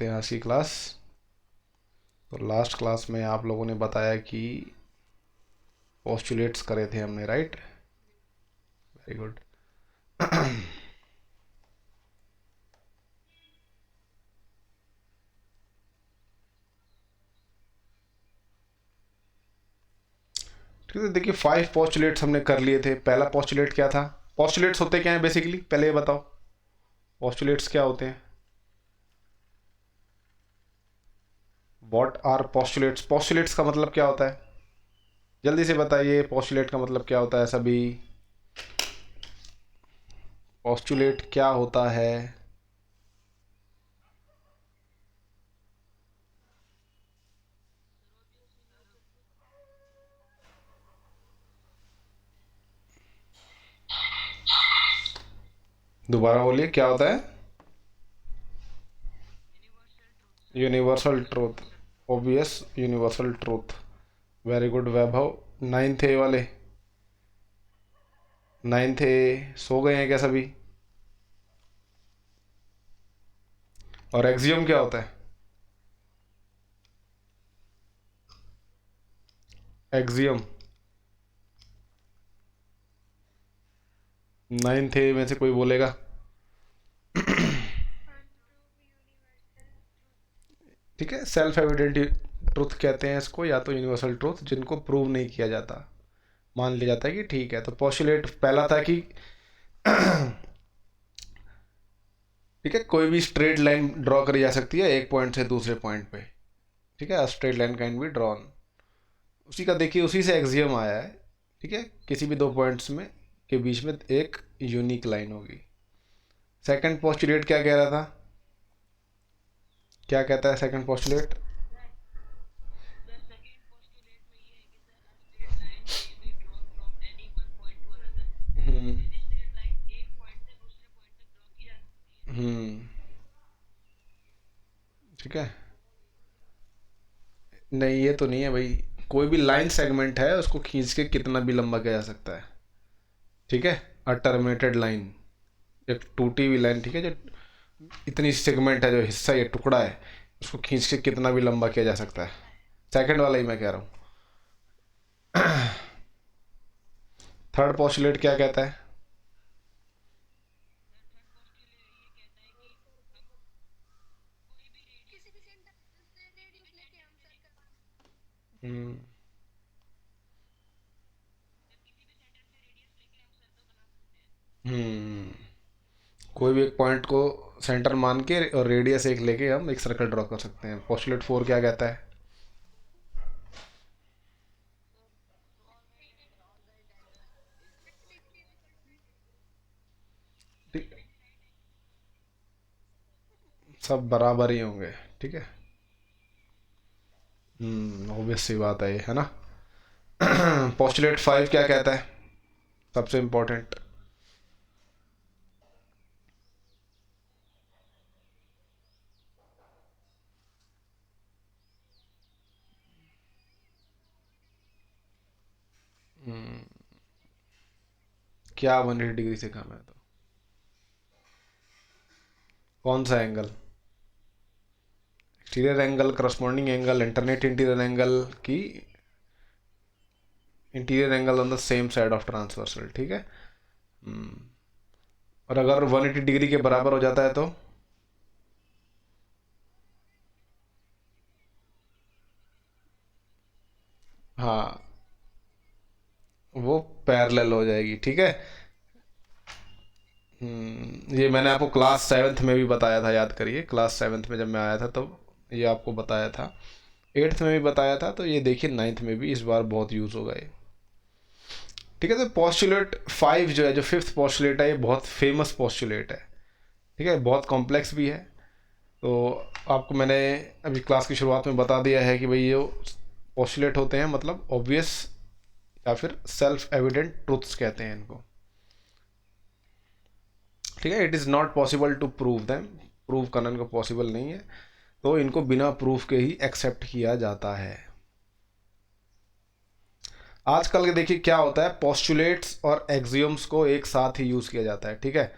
करते हैं आज की क्लास। तो लास्ट क्लास में आप लोगों ने बताया कि पोस्टुलेट्स करे थे हमने, राइट? Very good. ठीक है, देखिए 5 पोस्टुलेट्स हमने कर लिए थे। पहला पोस्टुलेट क्या था? पोस्टुलेट्स होते क्या हैं बेसिकली, पहले ये बताओ, पोस्टुलेट्स क्या होते हैं? What are postulates? पोस्टुलेट्स का मतलब क्या होता है? जल्दी से बताइए, पोस्टुलेट का मतलब क्या होता है सभी? पोस्टुलेट क्या होता है? दोबारा बोलिए, क्या होता है? Universal truth, obvious universal truth. Very good Vaibhav. 9th A वाले, 9th ए सो गए हैं क्या सभी? और एक्सियम क्या होता है? एक्सियम 9th ए में से कोई बोलेगा? ठीक है, सेल्फ एविडेंट ट्रुथ कहते हैं इसको, या तो यूनिवर्सल ट्रुथ, जिनको प्रूव नहीं किया जाता, मान लिया जाता है कि ठीक है। तो पोस्टुलेट पहला था कि ठीक है, कोई भी स्ट्रेट लाइन ड्रॉ करी जा सकती है एक पॉइंट से दूसरे पॉइंट पे। ठीक है, straight line can be drawn. उसी का देखिए, उसी से एक्सियम आया है। ठीक है, किसी भी दो पॉइंट्स में के बीच में एक यूनिक लाइन होगी। सेकंड पोस्टुलेट क्या कह रहा था? क्या कहता है सेकंड पोस्टुलेट? हम्म हम्म ठीक है, नहीं ये तो नहीं है भाई। कोई भी लाइन सेगमेंट है उसको खींच के कितना भी लंबा किया जा सकता है। ठीक है, अ टर्मिनेटेड लाइन, एक टूटी हुई लाइन, ठीक है, जो इतनी सेगमेंट है, जो हिस्सा, ये टुकड़ा है, उसको खींच के कितना भी लंबा किया जा सकता है। सेकंड वाला ही मैं कह रहा हूँ। थर्ड पोस्टुलेट क्या कहता है? हम्म हम्म कोई भी एक पॉइंट को सेंटर मान के और रेडियस एक लेके हम एक सर्कल ड्रॉ कर सकते हैं। पोस्टुलेट 4 क्या कहता है? ठीक, सब बराबर ही होंगे। ठीक है, ऑब्वियस सी बात है ये, है ना? पोस्टुलेट 5 क्या कहता है, सबसे इम्पोर्टेंट? क्या 180 डिग्री से कम है तो? कौन सा angle? Exterior angle, corresponding angle, internet interior angle की interior angle on the same side of transversal. ठीक है, और अगर 180 डिग्री के बराबर हो जाता है तो? हाँ, वो पैरेलल हो जाएगी। ठीक है, ये मैंने आपको क्लास 7th में भी बताया था, याद करिए, क्लास 7th में जब मैं आया था तो ये आपको बताया था। 8th में भी बताया था, तो ये देखिए 9th में भी इस बार बहुत यूज़ होगा ये। ठीक है, तो पोस्टुलेट 5 जो है, जो 5th पोस्टुलेट है, ये बहुत फेमस पोस्टुलेट है। ठीक है, बहुत कॉम्प्लेक्स भी है। तो आपको मैंने अभी क्लास की शुरुआत में बता दिया है कि भाई ये पोस्टुलेट होते हैं, मतलब ऑब्वियस या फिर सेल्फ एविडेंट ट्रुथ्स कहते हैं इनको। ठीक है, it is not possible to prove them, prove करना इनको पॉसिबल नहीं है, तो इनको बिना प्रूफ के ही एक्सेप्ट किया जाता है। आजकल के देखिए क्या होता है, पोस्टुलेट्स और एक्सियम्स को एक साथ ही यूज़ किया जाता है। ठीक है,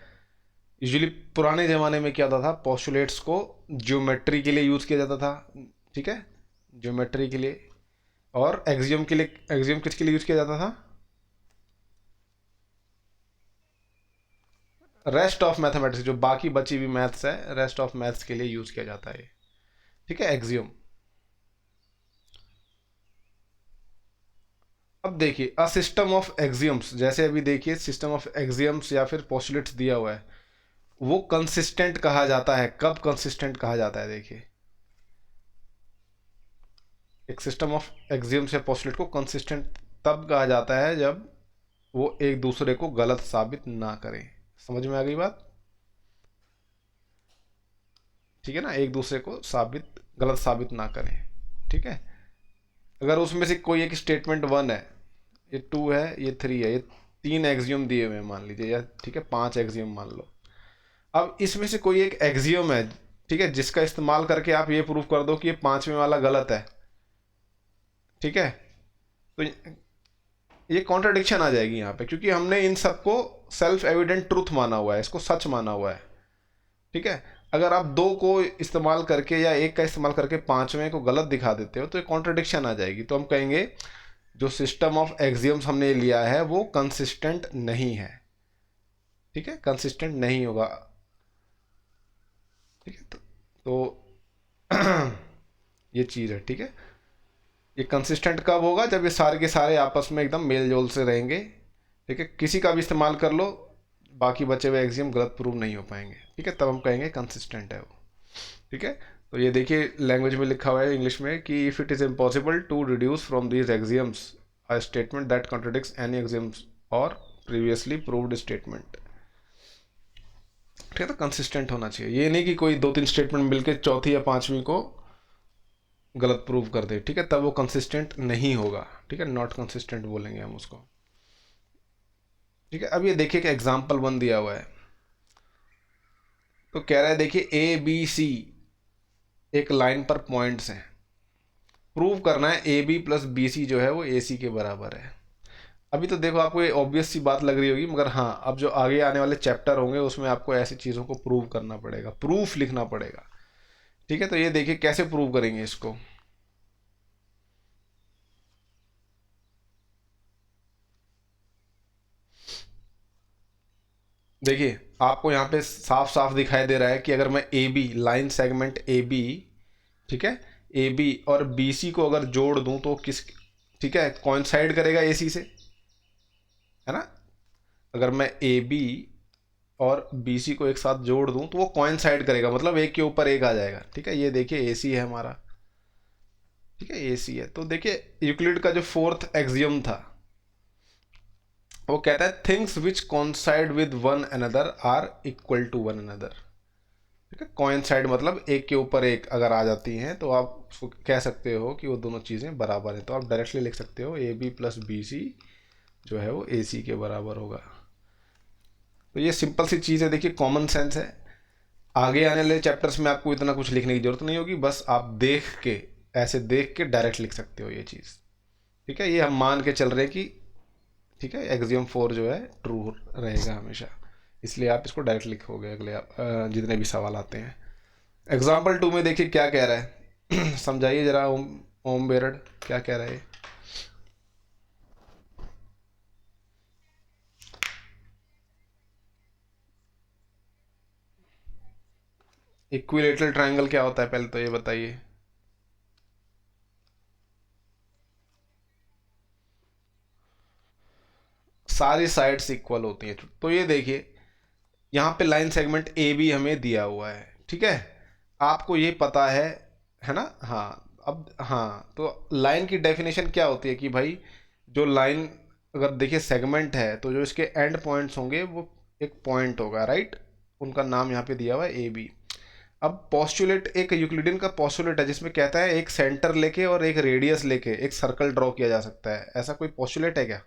यूजुअली पुराने ज़माने में क्या होता था, पोस्टुलेट्स को ज्योमेट्री के लिए यूज़ किया जाता था, ठीक है, ज्योमेट्री के लिए। और एक्सियम के लिए, एक्सियम किसके लिए यूज़ किया जाता था, रेस्ट ऑफ मैथमेटिक्स, जो बाकी बची हुई मैथ्स है, रेस्ट ऑफ मैथ्स के लिए यूज़ किया जाता है, ठीक है, एक्सियम। अब देखिए अ सिस्टम ऑफ एक्सियम्स, जैसे अभी देखिए सिस्टम ऑफ एक्सियम्स या फिर पोस्टुलेट्स दिया हुआ है, वो कंसिस्टेंट कहा जाता है। कब कंसिस्टेंट कहा जाता है, देखिए एक सिस्टम ऑफ एक्सियम्स या पोस्टुलेट को कंसिस्टेंट तब कहा जाता है जब वो एक दूसरे को गलत साबित ना करें। समझ में आ गई बात, ठीक है ना, एक दूसरे को गलत साबित ना करें, ठीक है। अगर उसमें से कोई एक स्टेटमेंट 1 है, ये 2 है, ये 3 है, ये 3 एक्सियम दिए हुए हैं मान लीजिए, या ठीक है 5 एक्सियम मान लो। अब इसमें से कोई एक एक्सियम है, ठीक है, जिसका इस्तेमाल करके आप ये प्रूव कर दो कि ये 5वें वाला गलत है, ठीक है, तो ये कॉन्ट्रडिक्शन आ जाएगी यहाँ पे, क्योंकि हमने इन सबको सेल्फ एविडेंट ट्रूथ माना हुआ है, इसको सच माना हुआ है, ठीक है। अगर आप 2 को इस्तेमाल करके या 1 का इस्तेमाल करके 5वें को गलत दिखा देते हो तो ये कॉन्ट्रडिक्शन आ जाएगी। तो हम कहेंगे जो सिस्टम ऑफ एक्सियम्स हमने लिया है वो कंसिस्टेंट नहीं है, ठीक है, कंसिस्टेंट नहीं होगा, ठीक है। तो ये चीज़ है, ठीक है। ये कंसिस्टेंट कब होगा, जब ये सारे के सारे आपस में एकदम मेल जोल से रहेंगे, ठीक है, किसी का भी इस्तेमाल कर लो, बाकी बचे हुए एक्सियम गलत प्रूव नहीं हो पाएंगे, ठीक है, तब हम कहेंगे कंसिस्टेंट है वो, ठीक है। तो ये देखिए लैंग्वेज में लिखा हुआ है इंग्लिश में कि if it is impossible to reduce from these axioms a statement that contradicts any axioms और प्रीवियसली प्रूव्ड स्टेटमेंट, ठीक है। तो कंसिस्टेंट होना चाहिए, ये नहीं कि कोई 2-3 स्टेटमेंट मिलके चौथी या 5वीं को गलत प्रूव कर दे, ठीक है, तब वो कंसिस्टेंट नहीं होगा, ठीक है, नॉट कंसिस्टेंट बोलेंगे हम उसको, ठीक है। अब ये देखिए कि एग्जाम्पल 1 दिया हुआ है, तो कह रहा है देखिए ए बी सी एक लाइन पर पॉइंट्स हैं, प्रूव करना है A B plus B C जो है वो ए सी के बराबर है। अभी तो देखो आपको ये ऑब्वियस सी बात लग रही होगी, मगर हाँ अब जो आगे आने वाले चैप्टर होंगे उसमें आपको ऐसी चीज़ों को प्रूव करना पड़ेगा, प्रूफ लिखना पड़ेगा, ठीक है। तो ये देखिए कैसे प्रूव करेंगे इसको, देखिए आपको यहाँ पे साफ साफ दिखाई दे रहा है कि अगर मैं A B line segment A B, ठीक है, ए बी और बी सी को अगर जोड़ दूं तो किस, ठीक है, कोइंसाइड करेगा ए सी से, है ना। अगर मैं ए बी और बी सी को एक साथ जोड़ दूं तो वो कोइंसाइड करेगा, मतलब एक के ऊपर एक आ जाएगा, ठीक है। ये देखिए ए सी है हमारा, ठीक है, ए सी है। तो देखिए यूक्लिड का जो 4th एक्सियम था वो कहता है things which coincide with one another are equal to one another, ठीक है। कोइंसाइड मतलब एक के ऊपर एक अगर आ जाती हैं तो आप उसको कह सकते हो कि वो दोनों चीज़ें बराबर हैं, तो आप डायरेक्टली लिख सकते हो A B plus B C जो है वो ए सी के बराबर होगा। तो ये सिंपल सी चीज़ है, देखिए कॉमन सेंस है। आगे आने वाले चैप्टर्स में आपको इतना कुछ लिखने की जरूरत नहीं होगी, बस आप देख के, ऐसे देख के डायरेक्ट लिख सकते हो ये चीज़, ठीक है। ये हम मान के चल रहे हैं कि, ठीक है, एक्सियम 4 जो है ट्रू रहेगा हमेशा, इसलिए आप इसको डायरेक्ट लिखोगे अगले जितने भी सवाल आते हैं। एग्जाम्पल 2 में देखिए क्या कह रहा है समझाइए जरा ओम बेरड क्या कह रहा है। इक्विलेटरल ट्रायंगल क्या होता है पहले तो ये बताइए। सारी साइड्स इक्वल होती हैं, तो ये देखिए यहाँ पे लाइन सेगमेंट ए बी हमें दिया हुआ है, ठीक है, आपको ये पता है ना, हाँ। अब हाँ, तो लाइन की डेफिनेशन क्या होती है कि भाई जो लाइन, अगर देखिए सेगमेंट है तो जो इसके एंड पॉइंट्स होंगे वो एक पॉइंट होगा, राइट, उनका नाम यहाँ पे दिया हुआ है ए बी। अब पोस्टुलेट एक यूक्लिडियन का पोस्टुलेट है जिसमें कहता है एक सेंटर लेके और एक रेडियस लेके एक सर्कल ड्रॉ किया जा सकता है, ऐसा कोई पोस्टुलेट है क्या,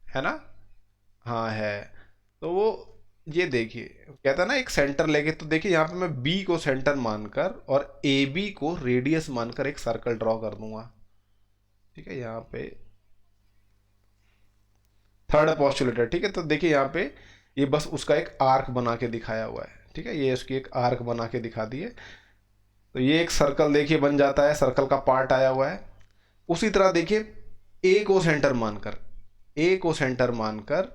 है ना, हाँ है। तो वो ये देखिए कहता है ना एक सेंटर लेके, तो देखिए यहाँ पे मैं बी को सेंटर मानकर और ए बी को रेडियस मानकर एक सर्कल ड्रॉ कर दूंगा, ठीक है। यहाँ पे थर्ड पोस्टुलेट है, ठीक है। तो देखिए यहाँ पे ये बस उसका एक आर्क बना के दिखाया हुआ है, ठीक है, ये उसकी एक आर्क बना के दिखा दिए। तो ये एक सर्कल देखिए बन जाता है, सर्कल का पार्ट आया हुआ है। उसी तरह देखिए ए को सेंटर मानकर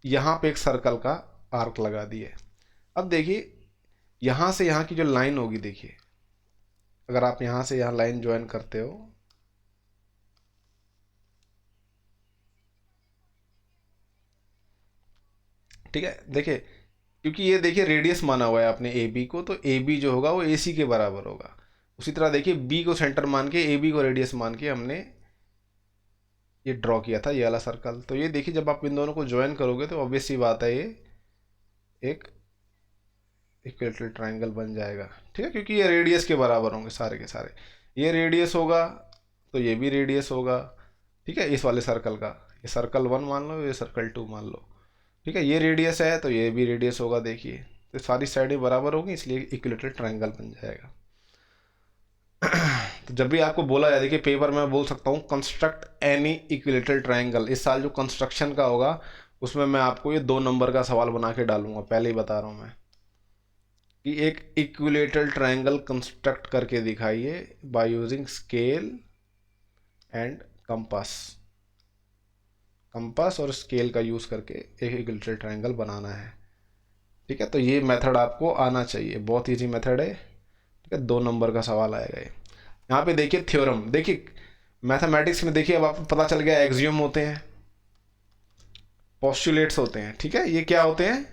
यहाँ पे एक सर्कल का आर्क लगा दिए। अब देखिए यहाँ से यहाँ की जो लाइन होगी, देखिए अगर आप यहाँ से यहाँ लाइन ज्वाइन करते हो, ठीक है, देखिए क्योंकि ये देखिए रेडियस माना हुआ है आपने ए बी को, तो ए बी जो होगा वो ए सी के बराबर होगा। उसी तरह देखिए बी को सेंटर मान के, ए बी को रेडियस मान के हमने ये ड्रॉ किया था, ये वाला सर्कल। तो ये देखिए जब आप इन दोनों को ज्वाइन करोगे तो ऑब्वियस सी बात है ये एक इक्विलेटरल ट्रायंगल बन जाएगा, ठीक है, क्योंकि ये रेडियस के बराबर होंगे सारे के सारे। ये रेडियस होगा तो ये भी रेडियस होगा, ठीक है, इस वाले सर्कल का। ये सर्कल 1 मान लो, ये सर्कल 2 मान लो, ठीक है, ये रेडियस है तो ये भी रेडियस होगा। देखिए तो सारी साइडें बराबर होगी, इसलिए इक्विलेटरल ट्रायंगल बन जाएगा। तो जब भी आपको बोला जाए, देखिए पेपर में बोल सकता हूँ कंस्ट्रक्ट एनी इक्विलेटरल ट्रायंगल, इस साल जो कंस्ट्रक्शन का होगा उसमें मैं आपको ये 2 नंबर का सवाल बना के डालूंगा, पहले ही बता रहा हूँ मैं कि एक इक्विलेटरल ट्रायंगल कंस्ट्रक्ट करके दिखाइए by using scale and compass और स्केल का यूज़ करके एक इक्विलेटरल ट्रायंगल बनाना है, ठीक है। तो ये मेथड आपको आना चाहिए, बहुत ईजी मेथड है, ठीक है। 2 नंबर का सवाल आएगा ये। यहाँ पे देखिए थ्योरम, देखिए मैथमेटिक्स में देखिए अब आपको पता चल गया एक्सियम होते हैं, पोस्टुलेट्स होते हैं, ठीक है। ये क्या होते हैं,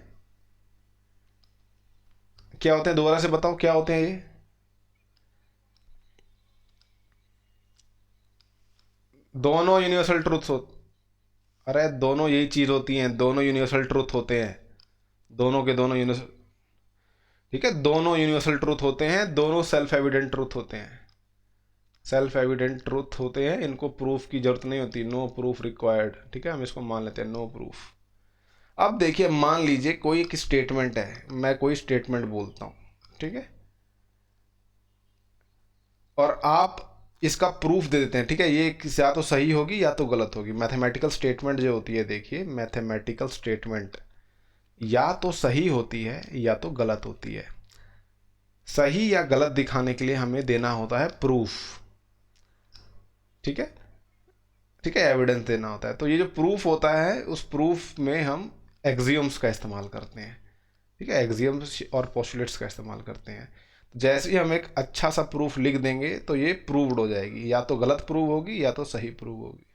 क्या होते हैं, दोबारा से बताओ क्या होते हैं ये? दोनों यूनिवर्सल ट्रूथ्स होते, अरे दोनों यही चीज़ होती हैं, दोनों यूनिवर्सल ट्रूथ होते हैं, दोनों के दोनों यूनिवर्सल, ठीक है, दोनों यूनिवर्सल ट्रूथ होते हैं, दोनों सेल्फ एविडेंट ट्रूथ होते हैं, सेल्फ एविडेंट ट्रूथ होते हैं, इनको प्रूफ की जरूरत नहीं होती, नो प्रूफ रिक्वायर्ड, ठीक है, हम इसको मान लेते हैं नो प्रूफ। अब देखिए मान लीजिए कोई एक स्टेटमेंट है, मैं कोई स्टेटमेंट बोलता हूँ, ठीक है, और आप इसका प्रूफ दे देते हैं, ठीक है, ये या तो सही होगी या तो गलत होगी। मैथमेटिकल स्टेटमेंट जो होती है, देखिए मैथमेटिकल स्टेटमेंट या तो सही होती है या तो गलत होती है। सही या गलत दिखाने के लिए हमें देना होता है प्रूफ, ठीक है, ठीक है, एविडेंस देना होता है। तो ये जो प्रूफ होता है उस प्रूफ में हम एक्सियम्स का इस्तेमाल करते हैं, ठीक है, एक्सियम्स और पोस्टुलेट्स का इस्तेमाल करते हैं। जैसे ही हम एक अच्छा सा प्रूफ लिख देंगे तो ये प्रूव्ड हो जाएगी, या तो गलत प्रूव होगी या तो सही प्रूव होगी,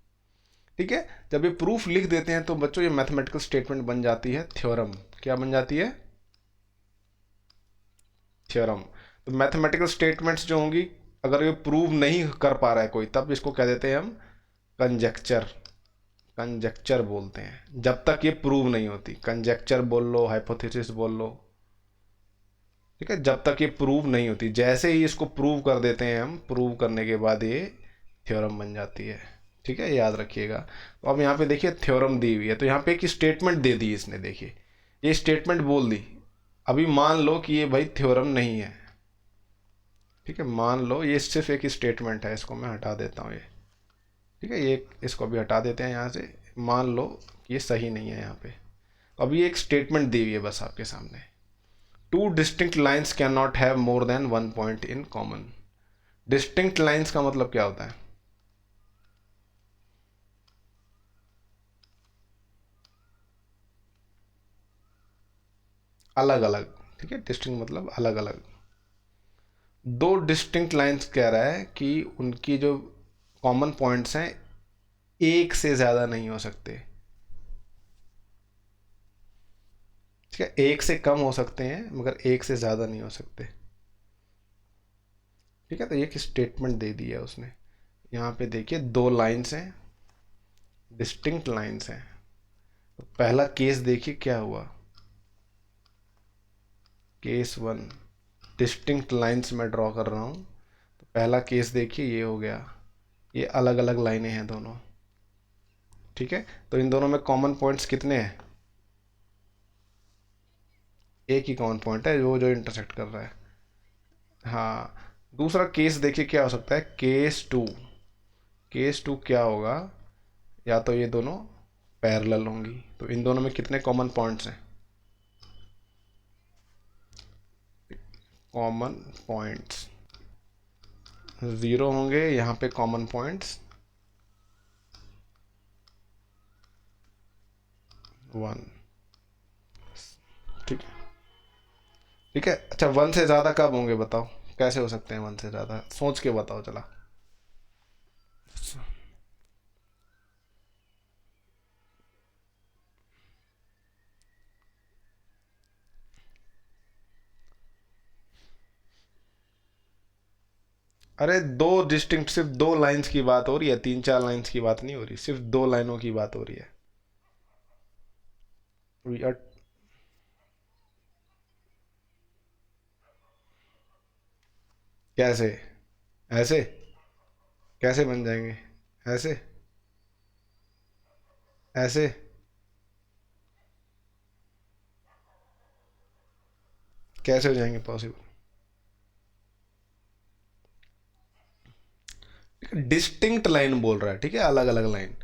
ठीक है। जब ये प्रूफ लिख देते हैं तो बच्चों ये मैथमेटिकल स्टेटमेंट बन जाती है थ्योरम। क्या बन जाती है? थ्योरम। तो मैथमेटिकल स्टेटमेंट्स जो होंगी अगर ये प्रूव नहीं कर पा रहा है कोई, तब इसको कह देते हैं हम कंजेक्चर, कंजेक्चर बोलते हैं, जब तक ये प्रूव नहीं होती। कंजेक्चर बोल लो, हाइपोथेसिस बोल लो, ठीक है, जब तक ये प्रूव नहीं होती। जैसे ही इसको प्रूव कर देते हैं हम, प्रूव करने के बाद ये थ्योरम बन जाती है, ठीक है, याद रखिएगा। तो अब यहाँ पे देखिए थ्योरम दी हुई है, तो यहाँ पे एक स्टेटमेंट दे दी इसने, देखिए ये स्टेटमेंट बोल दी। अभी मान लो कि ये भाई थ्योरम नहीं है, ठीक है, मान लो ये सिर्फ एक स्टेटमेंट है, इसको मैं हटा देता हूँ ये, ठीक है, ये इसको भी हटा देते हैं यहाँ से। मान लो कि ये सही नहीं है यहाँ पे, अभी एक स्टेटमेंट दी हुई है बस आपके सामने, 2 distinct lines can not have more than 1 point in common. Distinct lines का मतलब क्या होता है? अलग अलग, ठीक है, डिस्टिंक्ट मतलब अलग अलग। 2 डिस्टिंक्ट लाइन्स कह रहा है कि उनकी जो कॉमन पॉइंट्स हैं एक से ज़्यादा नहीं हो सकते, ठीक है, एक से कम हो सकते हैं मगर एक से ज़्यादा नहीं हो सकते, ठीक है। तो एक स्टेटमेंट दे दिया उसने। यहाँ पे देखिए 2 लाइन्स हैं, डिस्टिंक्ट लाइन्स हैं। तो पहला केस देखिए क्या हुआ, केस 1, डिस्टिंक्ट लाइन्स मैं ड्रॉ कर रहा हूँ। तो पहला केस देखिए ये हो गया, ये अलग अलग लाइनें हैं दोनों, ठीक है। तो इन दोनों में कॉमन पॉइंट्स कितने हैं? एक ही कॉमन पॉइंट है, वो जो इंटरसेक्ट कर रहा है। हाँ, दूसरा केस देखिए क्या हो सकता है, केस 2। केस 2 क्या होगा, या तो ये दोनों पैरेलल होंगी, तो इन दोनों में कितने कॉमन पॉइंट्स हैं? कॉमन पॉइंट्स, 0 होंगे यहाँ पे कॉमन पॉइंट्स 1। ठीक है, ठीक है। अच्छा 1 से ज़्यादा कब होंगे बताओ, कैसे हो सकते हैं 1 से ज़्यादा, सोच के बताओ चला। अरे दो डिस्टिंक्ट, सिर्फ 2 लाइंस की बात हो रही है, 3-4 लाइंस की बात नहीं हो रही, सिर्फ 2 लाइनों की बात हो रही है। वी आर, कैसे, ऐसे कैसे बन जाएंगे, ऐसे, ऐसे, कैसे हो जाएंगे पॉसिबल। डिस्टिंक्ट लाइन बोल रहा है, ठीक है, अलग अलग लाइन,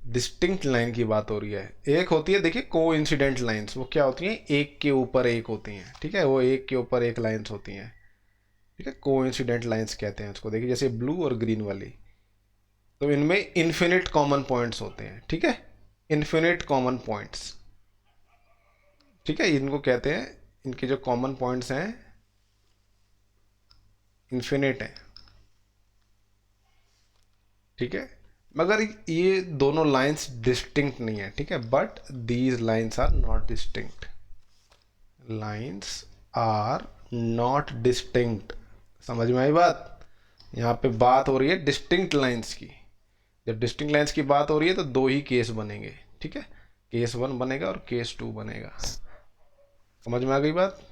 डिस्टिंक्ट लाइन की बात हो रही है। एक होती है देखिए को इंसिडेंट लाइन्स, वो क्या होती हैं, एक के ऊपर एक होती हैं, ठीक है, वो एक के ऊपर एक लाइन्स होती हैं, ठीक है, को इंसिडेंट लाइन्स कहते हैं उसको। देखिए जैसे ब्लू और ग्रीन वाली, तो इनमें इन्फिनिट कॉमन पॉइंट्स होते हैं, ठीक है, इन्फिनिट कॉमन पॉइंट्स, ठीक है, इनको कहते हैं, इनके जो कॉमन पॉइंट्स हैं इन्फिनिट हैं, ठीक है। मगर ये दोनों लाइंस डिस्टिंक्ट नहीं है, ठीक है, but these lines are not distinct, lines are not distinct. समझ में आई बात, यहाँ पे बात हो रही है डिस्टिंक्ट लाइंस की। जब डिस्टिंक्ट लाइंस की बात हो रही है तो 2 ही केस बनेंगे, ठीक है, केस 1 बनेगा और केस 2 बनेगा। समझ में आ गई बात।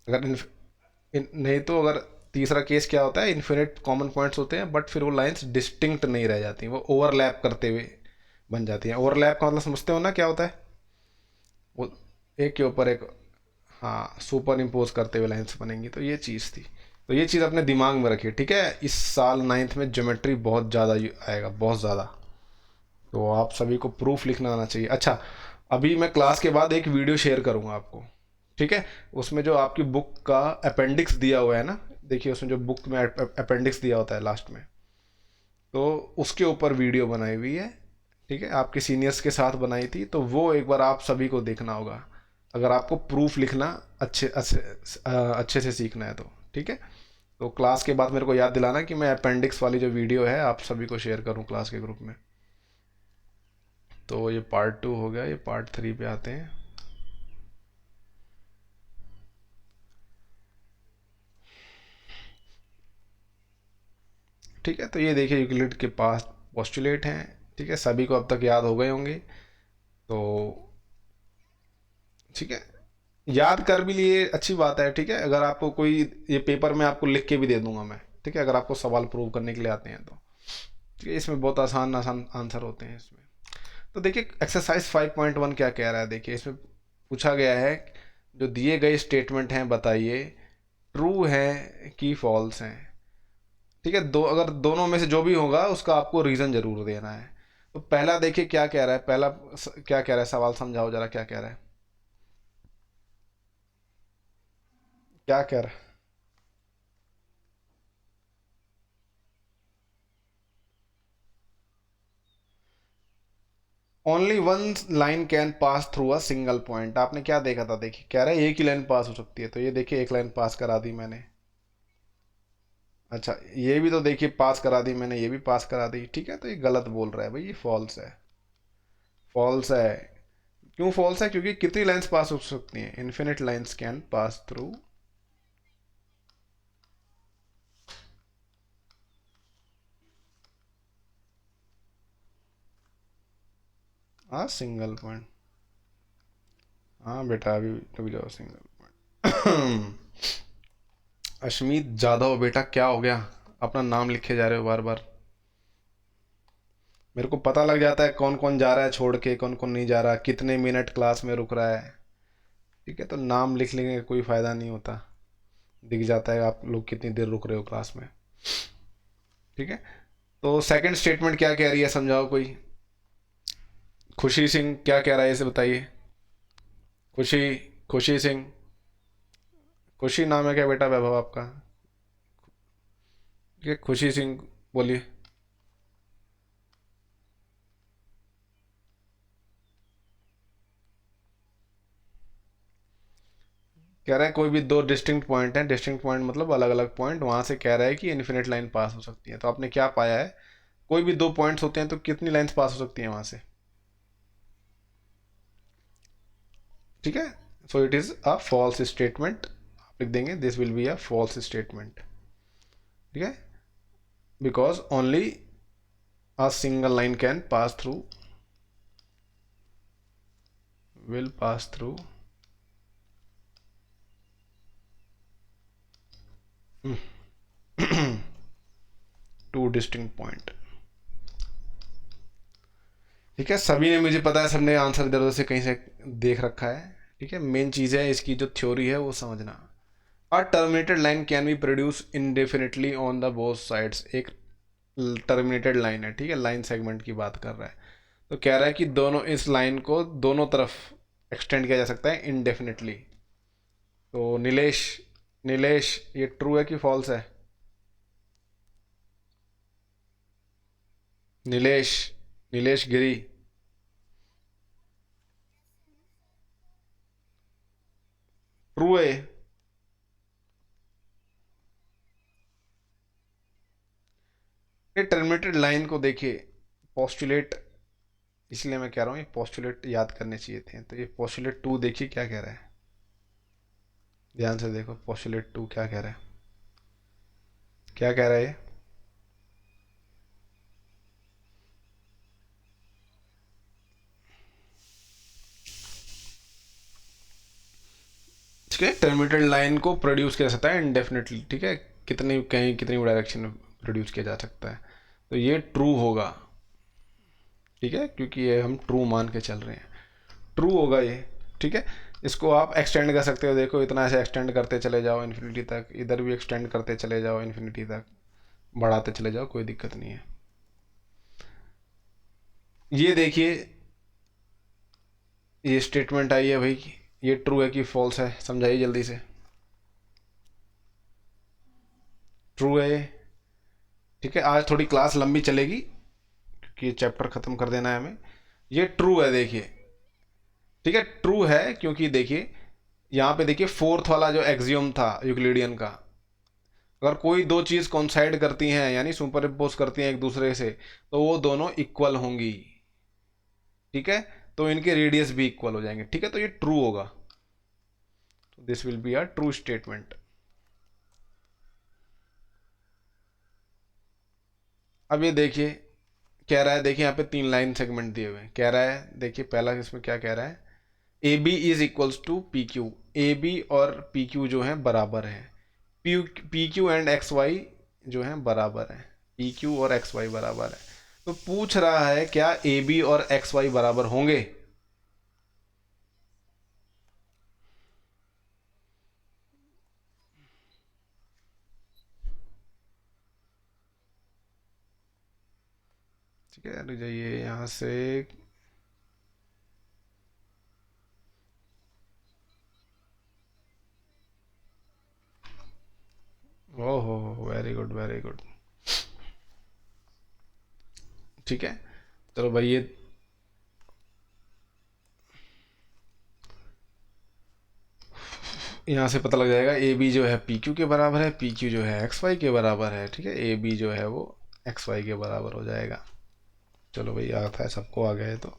अगर नहीं तो अगर तीसरा केस क्या होता है, इन्फिनिट कॉमन पॉइंट्स होते हैं बट फिर वो लाइंस डिस्टिंक्ट नहीं रह जाती, वो ओवरलैप करते हुए बन जाती हैं। ओवरलैप का मतलब समझते हो ना क्या होता है, वो एक के ऊपर एक, हाँ, सुपर इम्पोज करते हुए लाइंस बनेंगी, तो ये चीज़ थी। तो ये चीज़ अपने दिमाग में रखिए, ठीक है। इस साल 9th में ज्योमेट्री बहुत ज़्यादा आएगा, बहुत ज़्यादा, तो आप सभी को प्रूफ लिखना आना चाहिए। अच्छा, अभी मैं क्लास के बाद एक वीडियो शेयर करूँगा आपको, ठीक है, उसमें जो आपकी बुक का अपेंडिक्स दिया हुआ है ना, देखिए उसमें जो बुक में अपेंडिक्स दिया होता है लास्ट में, तो उसके ऊपर वीडियो बनाई हुई है, ठीक है, आपके सीनियर्स के साथ बनाई थी, तो वो एक बार आप सभी को देखना होगा अगर आपको प्रूफ लिखना अच्छे अच्छे अच्छे से सीखना है तो, ठीक है। तो क्लास के बाद मेरे को याद दिलाना कि मैं अपेंडिक्स वाली जो वीडियो है आप सभी को शेयर करूं क्लास के ग्रुप में। तो ये पार्ट 2 हो गया, ये पार्ट 3 पे आते हैं। ठीक है, तो ये देखिए यूक्लिड के पास पोस्टुलेट हैं, ठीक है, सभी को अब तक याद हो गए होंगे, तो ठीक है, याद कर भी लिए, अच्छी बात है, ठीक है। अगर आपको कोई, ये पेपर में आपको लिख के भी दे दूंगा मैं, ठीक है, अगर आपको सवाल प्रूव करने के लिए आते हैं तो, ठीक है, इसमें बहुत आसान आसान आंसर होते हैं इसमें। तो देखिए एक्सरसाइज 5.1 क्या कह रहा है, देखिए इसमें पूछा गया है जो दिए गए स्टेटमेंट हैं बताइए ट्रू हैं कि फॉल्स हैं, ठीक है, दो, अगर दोनों में से जो भी होगा उसका आपको रीज़न जरूर देना है। तो पहला देखिए क्या कह रहा है, पहला क्या कह रहा है, सवाल समझाओ जरा क्या कह रहा है, क्या कह रहा है। Only one line can pass through a single point, आपने क्या देखा था, देखिए कह रहा है एक ही लाइन पास हो सकती है, तो ये देखिए एक लाइन पास करा दी मैंने। अच्छा ये भी तो देखिए पास करा दी मैंने, ये भी पास करा दी, ठीक है, तो ये गलत बोल रहा है भाई, ये फॉल्स है, फॉल्स है। क्यों फॉल्स है, क्योंकि कितनी लाइंस पास हो सकती हैं, infinite lines can pass through a single point. हाँ बेटा अभी रुक जाओ, सिंगल पॉइंट। अश्मीत जाधव बेटा क्या हो गया, अपना नाम लिखे जा रहे हो बार बार, मेरे को पता लग जाता है कौन कौन जा रहा है छोड़ के, कौन कौन नहीं जा रहा, कितने मिनट क्लास में रुक रहा है, ठीक है, तो नाम लिख लेंगे कोई फ़ायदा नहीं होता, दिख जाता है आप लोग कितनी देर रुक रहे हो क्लास में, ठीक है। तो सेकंड स्टेटमेंट क्या कह रही है, समझाओ कोई। खुशी सिंह क्या कह रहा है इसे बताइए, खुशी, खुशी सिंह खुशी नाम है क्या बेटा वैभव आपका? ये खुशी सिंह, बोलिए। कह रहे हैं कोई भी दो डिस्टिंक्ट पॉइंट हैं, डिस्टिंक्ट पॉइंट मतलब अलग अलग पॉइंट, वहां से कह रहा है कि इन्फिनिट लाइन पास हो सकती है। तो आपने क्या पाया है, कोई भी दो पॉइंट्स होते हैं तो कितनी लाइंस पास हो सकती हैं वहां से? ठीक है, so it is a false statement. आप लिख देंगे this will be a false statement. ठीक है, because only a single line can pass through, will pass through two distinct point। ठीक है, सभी ने, मुझे पता है सबने आंसर इधर उधर से कहीं से देख रखा है। ठीक है, मेन चीज़ है इसकी जो थ्योरी है वो समझना। A terminated line can be produce indefinitely on the both sides. एक टर्मिनेटेड लाइन है, ठीक है, लाइन सेगमेंट की बात कर रहा है। तो कह रहा है कि दोनों, इस लाइन को दोनों तरफ एक्सटेंड किया जा सकता है इनडेफिनेटली। तो नीलेश, नीलेश ये ट्रू है कि फॉल्स है? नीलेश, नीलेश गिरी। ट्रू है। ये टर्मिनेटेड लाइन को देखिए, पोस्टुलेट, इसलिए मैं कह रहा हूँ ये पोस्टुलेट याद करने चाहिए थे। तो ये पोस्टुलेट टू देखिए क्या कह रहा है, ध्यान से देखो पोस्टुलेट टू क्या कह रहा है, क्या कह रहा है ये? ठीक है, टर्मिनेटेड लाइन को प्रोड्यूस किया जा सकता है इनडेफिनेटली। ठीक है, कितनी कहीं कितनी डायरेक्शन में प्रोड्यूस किया जा सकता है। तो ये ट्रू होगा। ठीक है, क्योंकि ये हम ट्रू मान के चल रहे हैं, ट्रू होगा ये। ठीक है, इसको आप एक्सटेंड कर सकते हो, देखो इतना ऐसे एक्सटेंड करते चले जाओ इन्फिनिटी तक, इधर भी एक्सटेंड करते चले जाओ इन्फिनिटी तक, बढ़ाते चले जाओ, कोई दिक्कत नहीं है। ये देखिए, ये स्टेटमेंट आई है भाई, ये ट्रू है कि फॉल्स है, समझाइए जल्दी से। ट्रू है ये। ठीक है, आज थोड़ी क्लास लंबी चलेगी क्योंकि ये चैप्टर ख़त्म कर देना है हमें। ये ट्रू है देखिए। ठीक है, ट्रू है क्योंकि देखिए यहाँ पे देखिए फोर्थ वाला जो एक्सियोम था यूक्लिडियन का, अगर कोई दो चीज़ कोइंसाइड करती हैं यानी सुपर इम्पोज करती हैं एक दूसरे से, तो वो दोनों इक्वल होंगी। ठीक है, तो इनके रेडियस भी इक्वल हो जाएंगे। ठीक है, तो ये ट्रू होगा। तो this will be a true statement. अब ये देखिए, कह रहा है, देखिए यहाँ पे तीन लाइन सेगमेंट दिए हुए हैं। कह रहा है देखिए पहला इसमें क्या कह रहा है, A B is equals to P Q. A B और पी क्यू जो है बराबर है, P Q and X Y जो है बराबर है, पी क्यू और एक्स वाई बराबर है। तो पूछ रहा है क्या ए बी और एक्स वाई बराबर होंगे? ठीक है, रुक जाइए यहाँ से। ओहो, वेरी गुड वेरी गुड। ठीक है, चलो भाई ये यहाँ से पता लग जाएगा, ए बी जो है पी क्यू के बराबर है, पी क्यू जो है एक्स वाई के बराबर है। ठीक है, ए बी जो है वो एक्स वाई के बराबर हो जाएगा। चलो भाई, आता है सबको, आ गया है तो।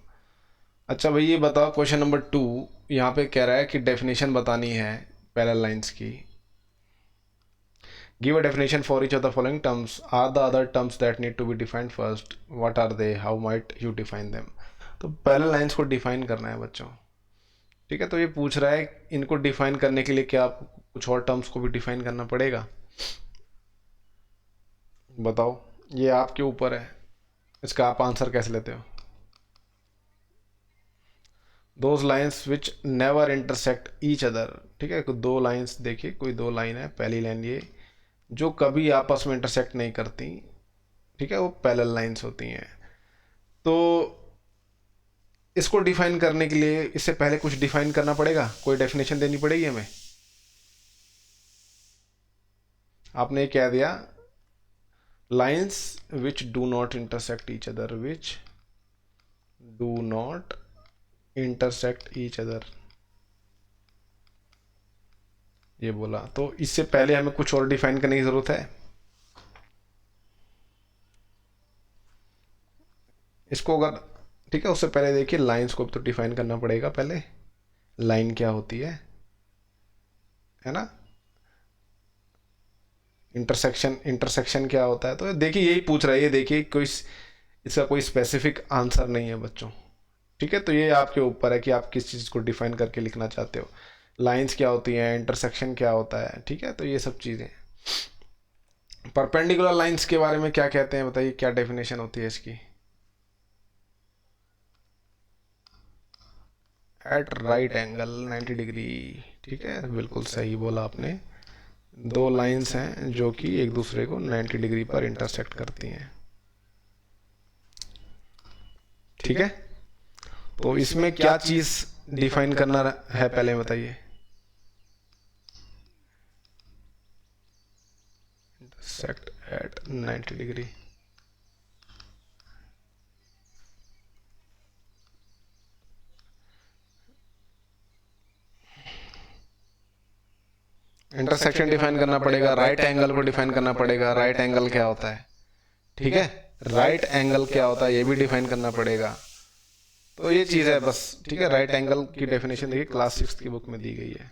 अच्छा भाई ये बताओ, क्वेश्चन नंबर 2 यहाँ पे कह रहा है कि डेफिनेशन बतानी है पैरेलल लाइंस की। Give a definition for each of the following terms, are the other terms that need to be defined first, what are they, how might you define them. तो पैरेलल लाइंस को define करना है बच्चों। ठीक है, तो ये पूछ रहा है इनको डिफाइन करने के लिए क्या आप कुछ और टर्म्स को भी डिफाइन करना पड़ेगा? बताओ, ये आपके ऊपर है, इसका आप आंसर कैसे लेते हो? Those lines which never intersect each other. ठीक है, दो लाइन्स देखिए, कोई दो लाइन है, पहली लाइन ये, जो कभी आपस में इंटरसेक्ट नहीं करती। ठीक है, वो पैरेलल लाइन्स होती हैं। तो इसको डिफाइन करने के लिए इससे पहले कुछ डिफाइन करना पड़ेगा, कोई डेफिनेशन देनी पड़ेगी हमें। आपने कह दिया lines which do not intersect each other, which do not intersect each other, ये बोला। तो इससे पहले हमें कुछ और डिफाइन करने की जरूरत है। इसको अगर ठीक है, उससे पहले देखिए लाइंस को भी तो डिफाइन करना पड़ेगा पहले। लाइन क्या होती है ना। इंटरसेक्शन क्या होता है, तो देखिए यही पूछ रहा है। ये देखिए कोई इसका कोई स्पेसिफिक आंसर नहीं है बच्चों, ठीक है। तो ये आपके ऊपर है कि आप किस चीज़ को डिफाइन करके लिखना चाहते हो। लाइंस क्या होती हैं, इंटरसेक्शन क्या होता है, ठीक है। तो ये सब चीज़ें। परपेंडिकुलर लाइंस के बारे में क्या कहते हैं बताइए, क्या डेफिनेशन होती है इसकी। एट राइट एंगल 90 डिग्री, ठीक है, बिल्कुल सही बोला आपने। दो लाइंस हैं जो कि एक दूसरे को 90 डिग्री पर इंटरसेक्ट करती हैं, ठीक है। तो इसमें क्या चीज डिफाइन करना है पहले बताइए। Intersect at 90 degree, intersection define करना पड़ेगा, राइट एंगल को डिफाइन करना पड़ेगा। राइट एंगल क्या होता है, ठीक है। राइट एंगल क्या होता है ये भी डिफाइन करना पड़ेगा। तो ये चीज़ है बस, ठीक है। राइट एंगल की डेफिनेशन देखिए क्लास 6 की बुक में दी गई है।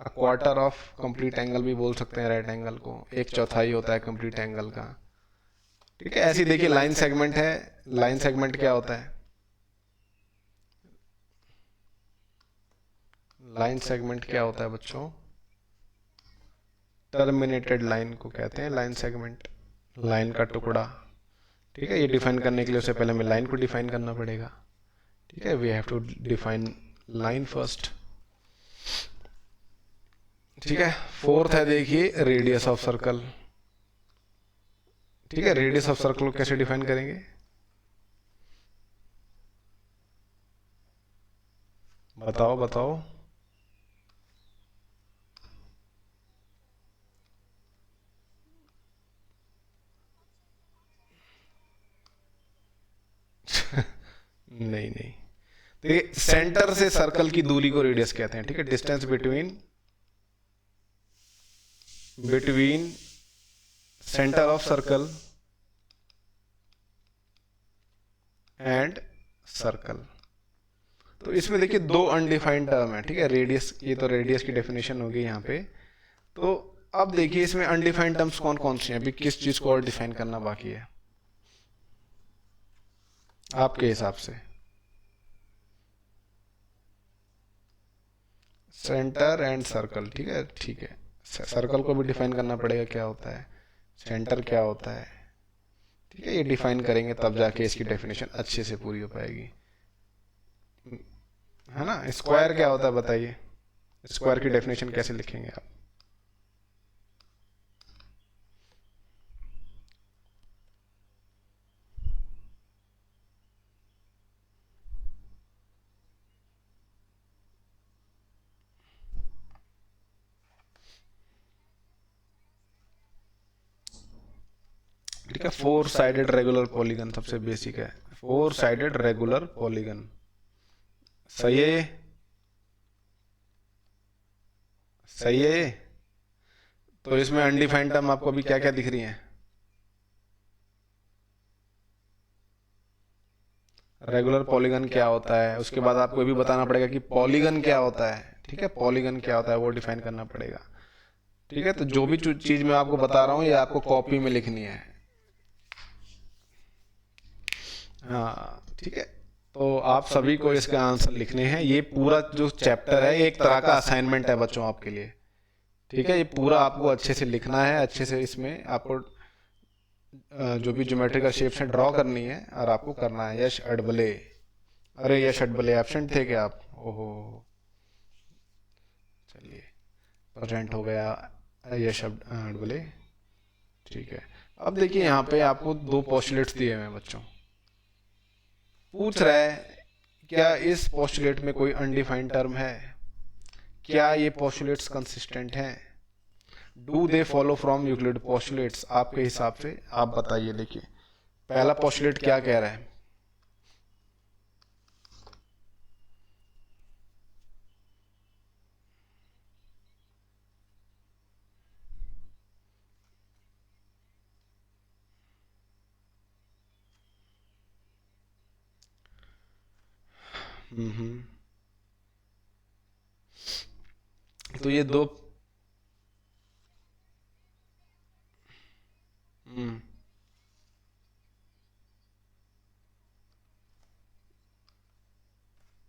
A quarter of complete angle भी बोल सकते हैं राइट एंगल को, एक चौथाई होता है कंप्लीट एंगल का, ठीक है। ऐसी देखिए लाइन सेगमेंट है। लाइन सेगमेंट क्या होता है, लाइन सेगमेंट क्या होता है बच्चों। टर्मिनेटेड लाइन को कहते हैं लाइन सेगमेंट, लाइन का टुकड़ा, ठीक है। ये डिफाइन करने के लिए उससे पहले हमें लाइन को डिफाइन करना पड़ेगा, ठीक है। We have to define line first, ठीक है। फोर्थ है देखिए रेडियस ऑफ सर्कल, ठीक है। रेडियस ऑफ सर्कल को कैसे डिफाइन करेंगे, बताओ बताओ। नहीं नहीं, देखिए सेंटर से सर्कल की दूरी को रेडियस कहते हैं, ठीक है। Distance between centre of circle and circle. तो इसमें देखिए दो अनडिफाइंड टर्म है, ठीक है। रेडियस, ये तो रेडियस की डेफिनेशन होगी यहाँ पे। तो अब देखिए इसमें अनडिफाइंड टर्म्स कौन कौन सी हैं, अभी किस चीज को और डिफाइन करना बाकी है आपके हिसाब से। सेंटर एंड सर्कल, ठीक है, ठीक है। सर्कल को भी डिफाइन करना पड़ेगा क्या होता है, सेंटर क्या होता है, ठीक है। ये डिफाइन करेंगे तब जाके इसकी डेफिनेशन अच्छे से पूरी हो पाएगी, है ना। स्क्वायर क्या होता है बताइए, स्क्वायर की डेफिनेशन कैसे लिखेंगे आप। ठीक है, फोर साइडेड रेगुलर पॉलीगन सबसे बेसिक है। फोर साइडेड रेगुलर पॉलीगन, सही है ये, सही है ये। तो इसमें अनडिफाइंड टर्म आपको अभी क्या क्या दिख रही हैं, रेगुलर पॉलीगन क्या होता है, उसके बाद आपको भी बताना पड़ेगा कि पॉलीगन क्या होता है, ठीक है। पॉलीगन क्या होता है वो डिफाइन करना पड़ेगा, ठीक है। तो जो भी चीज मैं आपको बता रहा हूँ ये आपको कॉपी में लिखनी है, हाँ, ठीक है। तो आप सभी को इसका आंसर लिखने हैं। ये पूरा जो चैप्टर है एक तरह का असाइनमेंट है बच्चों आपके लिए, ठीक है। ये पूरा आपको अच्छे से लिखना है, अच्छे से इसमें आपको जो भी ज्योमेट्रिकल शेप्स हैं ड्रॉ करनी है और आपको करना है। यश अडबले, अरे यश अडबले एब्सेंट थे क्या आप, ओहो, चलिए प्रेजेंट हो गया यश अडबले, ठीक है। अब देखिए यहाँ पे आपको दो पोस्टुलेट्स दिए हुए हैं बच्चों। पूछ रहा है क्या इस पोस्टुलेट में कोई अनडिफाइंड टर्म है, क्या ये पोस्टुलेट्स कंसिस्टेंट हैं। Do they follow from Euclid postulates, आपके हिसाब से आप बताइए। देखिए पहला पोस्टुलेट क्या कह रहा है, तो ये दो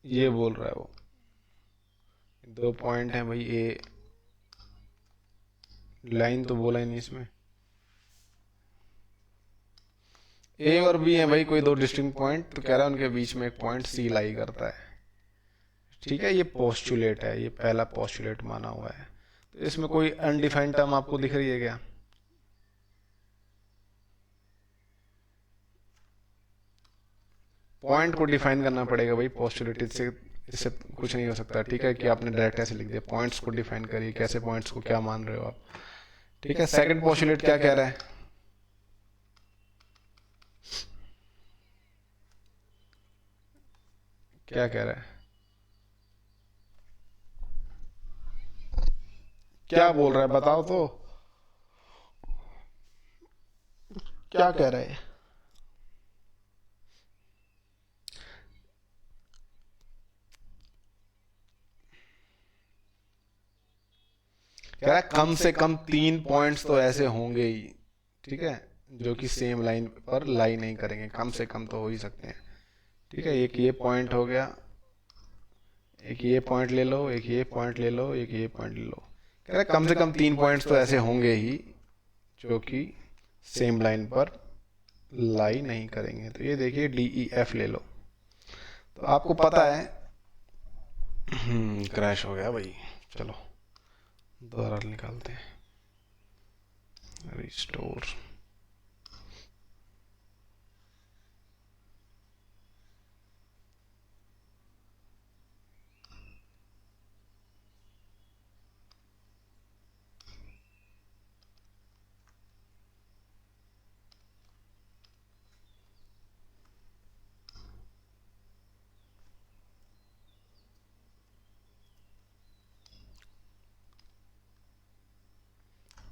ये बोल रहा है वो, दो पॉइंट है भाई, ए लाइन तो बोला ही नहीं इसमें, ए और बी है भाई कोई दो डिस्टिंक्ट पॉइंट, तो कह रहा है उनके बीच में एक पॉइंट सी लाई करता है। ठीक है, ये पोस्टुलेट है, ये पहला पोस्टुलेट माना हुआ है। तो इसमें कोई अनडिफाइंड टर्म आपको दिख रही है क्या? पॉइंट को डिफाइन करना पड़ेगा भाई, पोस्टुलेट इससे कुछ नहीं हो सकता। ठीक है, कि आपने डायरेक्ट ऐसे लिख दिया, पॉइंट्स को डिफाइन करिए, कैसे पॉइंट्स को क्या मान रहे हो आप। ठीक है, सेकंड पोस्टुलेट क्या कह रहा है, क्या कह रहा है, क्या बोल रहा है बताओ तो, क्या कह रहा है? कह रहा है कम से कम 3 पॉइंट्स तो ऐसे होंगे ही, ठीक है, जो कि सेम लाइन पर लाई नहीं करेंगे, कम से कम तो हो ही सकते हैं। ठीक है, एक ये पॉइंट हो गया, एक ये पॉइंट ले लो, एक ये पॉइंट ले लो, एक ये पॉइंट ले लो। कह रहा है कम से कम 3 पॉइंट्स तो ऐसे होंगे ही जो कि सेम लाइन पर लाई नहीं करेंगे। तो ये देखिए डी ई एफ ले लो, तो आपको पता है क्रैश हो गया भाई, चलो दोबारा निकालते हैं, रिस्टोर।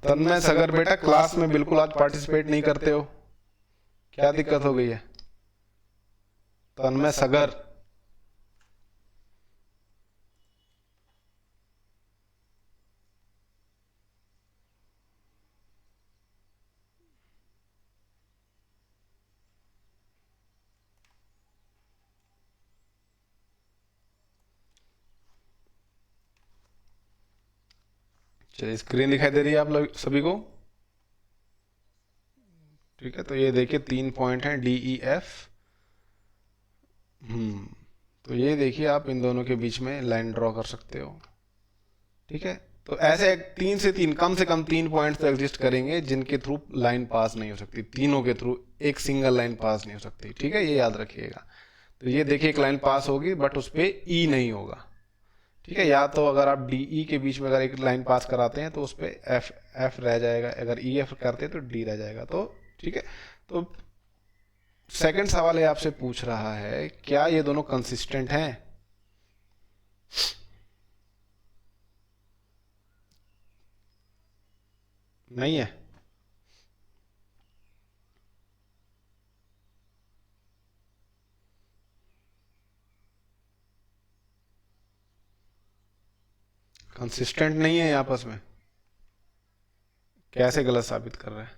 तन्मय सगर बेटा क्लास में बिल्कुल आज पार्टिसिपेट नहीं करते हो, क्या दिक्कत हो गई है? तन्मय सगर, चलिए स्क्रीन दिखाई दे रही है आप लोग सभी को? ठीक है, तो ये देखिए 3 पॉइंट हैं डी ई एफ। तो ये देखिए आप इन दोनों के बीच में लाइन ड्रॉ कर सकते हो। ठीक है, तो ऐसे 3 कम से कम 3 पॉइंट्स तो एग्जिस्ट करेंगे जिनके थ्रू लाइन पास नहीं हो सकती, तीनों के थ्रू एक सिंगल लाइन पास नहीं हो सकती। ठीक है, ये याद रखिएगा। तो ये देखिए एक लाइन पास होगी बट उस पर ई नहीं होगा। ठीक है, या तो अगर आप डी ई के बीच में अगर एक लाइन पास कराते हैं तो उस पर एफ रह जाएगा, अगर ई एफ करते हैं तो डी रह जाएगा। तो ठीक है, तो सेकंड सवाल ये आपसे पूछ रहा है क्या ये दोनों कंसिस्टेंट हैं? नहीं है, कंसिस्टेंट नहीं है आपस में। कैसे गलत साबित कर रहे हैं?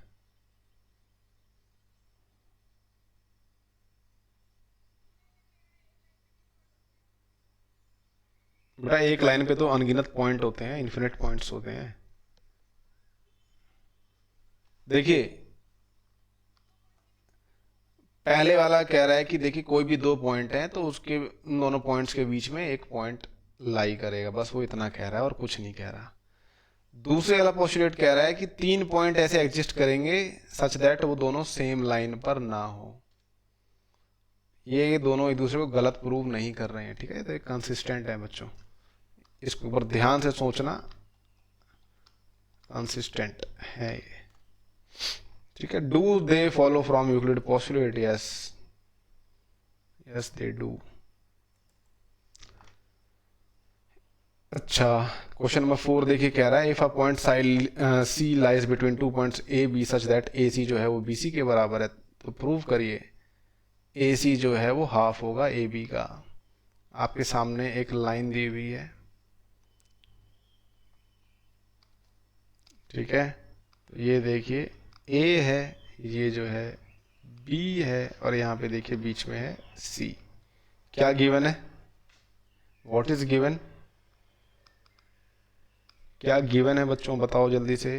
बेटा एक लाइन पे तो अनगिनत पॉइंट होते हैं, इन्फिनिट पॉइंट्स होते हैं। देखिए पहले वाला कह रहा है कि देखिए कोई भी 2 पॉइंट हैं तो उसके दोनों पॉइंट्स के बीच में एक पॉइंट लाई करेगा, बस वो इतना कह रहा है और कुछ नहीं कह रहा। दूसरे वाला पोस्टुलेट कह रहा है कि 3 पॉइंट ऐसे एग्जिस्ट करेंगे सच दैट वो दोनों सेम लाइन पर ना हो। ये दोनों एक दूसरे को गलत प्रूव नहीं कर रहे हैं। ठीक है, तो कंसिस्टेंट है बच्चों, इसके ऊपर ध्यान से सोचना, कंसिस्टेंट है ये, ठीक है। Do they follow from Euclid postulate? Yes, yes they do. अच्छा, क्वेश्चन नंबर 4 देखिए, कह रहा है if a point C lies between 2 points A B such that A C जो है वो बी सी के बराबर है, तो प्रूव करिए ए सी जो है वो हाफ होगा ए बी का। आपके सामने एक लाइन दी हुई है, ठीक है। तो ये देखिए ए है, ये जो है बी है, और यहाँ पे देखिए बीच में है सी। क्या गिवन है? What is given? क्या गिवन है बच्चों, बताओ जल्दी से।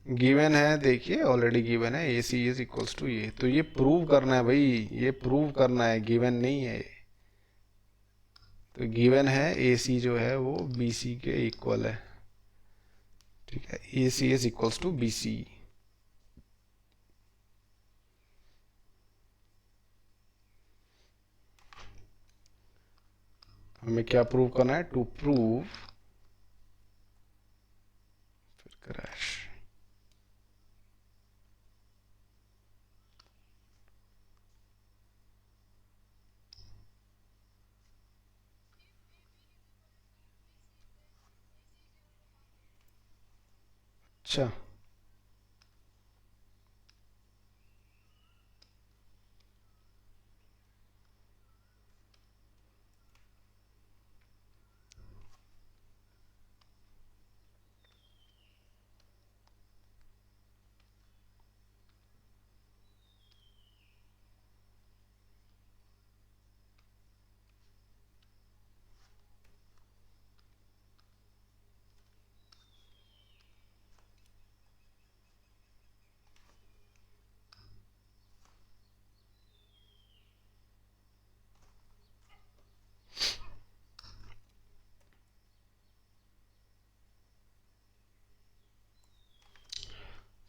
गिवन है, देखिए ऑलरेडी गिवन है, A C is equals to ये। तो ये प्रूव करना है भाई, ये प्रूव करना है, गिवन नहीं है। तो गिवन है ए सी जो है वो बी सी के इक्वल है, ठीक है। A C is equals to B C. हमें क्या प्रूव करना है? टू प्रूव, फिर क्रैश। अच्छा,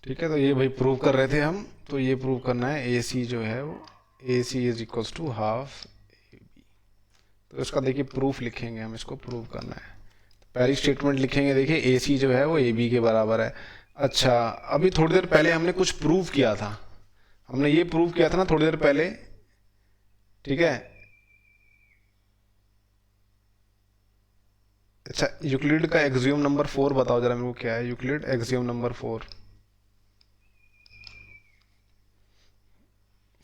ठीक है। तो ये भाई प्रूव कर रहे थे हम, तो ये प्रूव करना है ए सी जो है वो A C is equals to half A B. तो इसका देखिए प्रूफ लिखेंगे हम, इसको प्रूव करना है। पहली स्टेटमेंट लिखेंगे, देखिए ए सी जो है वो ए बी के बराबर है। अच्छा, अभी थोड़ी देर पहले हमने कुछ प्रूव किया था, हमने ये प्रूव किया था ना थोड़ी देर पहले, ठीक है। अच्छा, यूक्लिड का एक्सियम नंबर 4 बताओ जरा मेरे को, क्या है यूक्लिड एक्सियम नंबर 4?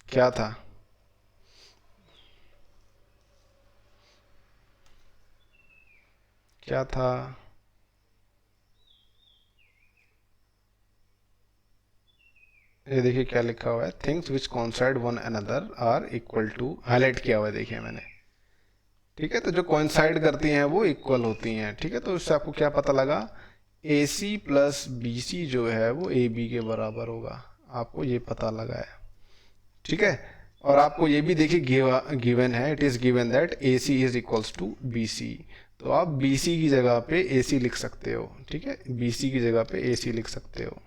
क्या था? क्या था? ये देखिए क्या लिखा हुआ है, things which coincide one another are equal to, highlight किया हुआ है देखिए मैंने, ठीक है। तो जो कोइंसाइड करती हैं वो इक्वल होती हैं, ठीक है। तो इससे आपको क्या पता लगा, ए सी प्लस बी सी जो है वो ए बी के बराबर होगा, आपको ये पता लगा है, ठीक है। और आपको ये भी देखिए गिवन है, it is given that A C is equals to B C. तो आप बी सी की जगह पे ए सी लिख सकते हो, ठीक है। बी सी की जगह पे ए सी लिख सकते हो,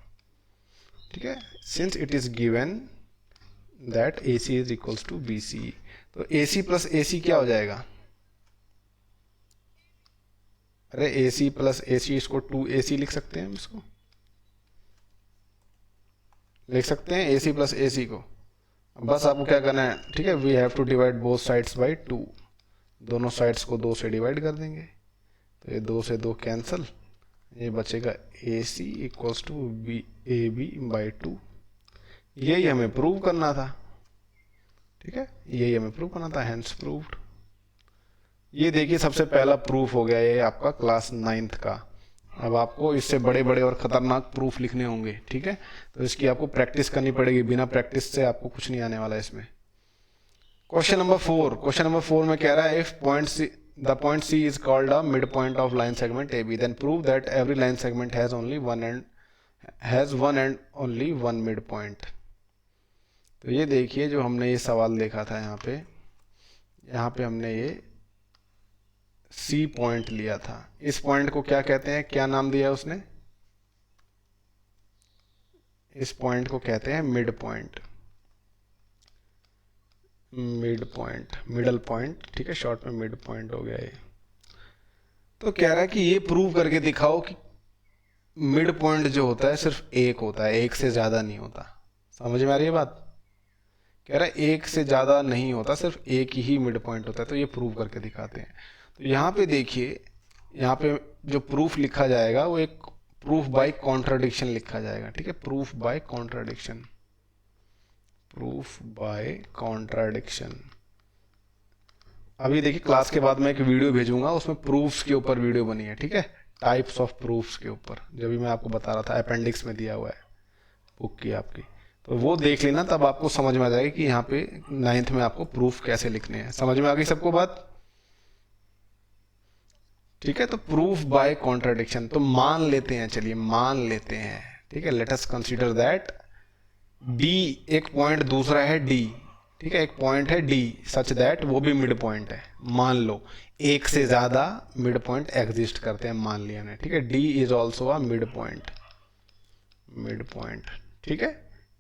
ठीक है। Since it is given that A C is equals to B C, तो ए सी प्लस ए सी क्या हो जाएगा? अरे ए सी प्लस ए सी, इसको 2AC लिख सकते हैं हम, इसको लिख सकते हैं ए सी प्लस ए सी को। बस आपको क्या करना है, ठीक है, we have to divide both sides by 2, दोनों साइड्स को 2 से डिवाइड कर देंगे, तो ये 2 से 2 कैंसिल, ये बचेगा A C equals to B A B by 2। यही हमें प्रूव करना था, ठीक है, यही हमें प्रूव करना था, हैंस प्रूव्ड। ये देखिए सबसे पहला प्रूफ हो गया ये आपका क्लास 9th का। अब आपको इससे बड़े बड़े और ख़तरनाक प्रूफ लिखने होंगे, ठीक है। तो इसकी आपको प्रैक्टिस करनी पड़ेगी, बिना प्रैक्टिस से आपको कुछ नहीं आने वाला इसमें। क्वेश्चन नंबर 4, क्वेश्चन नंबर 4 में कह रहा है if point C, the point C is called a mid point of line segment A B, then prove that every line segment has one and only one mid point. तो ये देखिए जो हमने ये सवाल देखा था यहाँ पे हमने ये सी पॉइंट लिया था। इस पॉइंट को क्या कहते हैं, क्या नाम दिया उसने? इस पॉइंट को कहते हैं mid point, mid point, middle point, ठीक है, शॉर्ट में मिड पॉइंट हो गया ये। तो कह रहा है कि ये प्रूव करके दिखाओ कि मिड पॉइंट जो होता है सिर्फ एक होता है, एक से ज़्यादा नहीं होता। समझ में आ रही है बात? कह रहा है एक से ज़्यादा नहीं होता, सिर्फ एक ही मिड पॉइंट होता है। तो ये प्रूव करके दिखाते हैं। तो यहाँ पे देखिए, यहाँ पे जो प्रूफ लिखा जाएगा वो एक प्रूफ बाय कॉन्ट्राडिक्शन लिखा जाएगा। ठीक है, proof by contradiction, proof by contradiction. अभी देखिए क्लास के बाद मैं एक वीडियो भेजूंगा, उसमें प्रूफ्स के ऊपर वीडियो बनी है। ठीक है, टाइप्स ऑफ प्रूफ्स के ऊपर, जो भी मैं आपको बता रहा था, अपेंडिक्स में दिया हुआ है बुक की आपकी, तो वो देख लेना, तब आपको समझ में आ जाएगी कि यहाँ पे 9th में आपको प्रूफ कैसे लिखने हैं। समझ में आ गई सबको बात? ठीक है, तो प्रूफ बाय कॉन्ट्राडिक्शन, तो मान लेते हैं, चलिए मान लेते हैं। ठीक है, let us consider that B एक पॉइंट, दूसरा है डी। ठीक है, एक पॉइंट है डी सच दैट वो भी मिड पॉइंट है। मान लो एक से ज्यादा मिड पॉइंट एग्जिस्ट करते हैं, मान लिया हमने। ठीक है, D is also a mid point, mid point. ठीक है,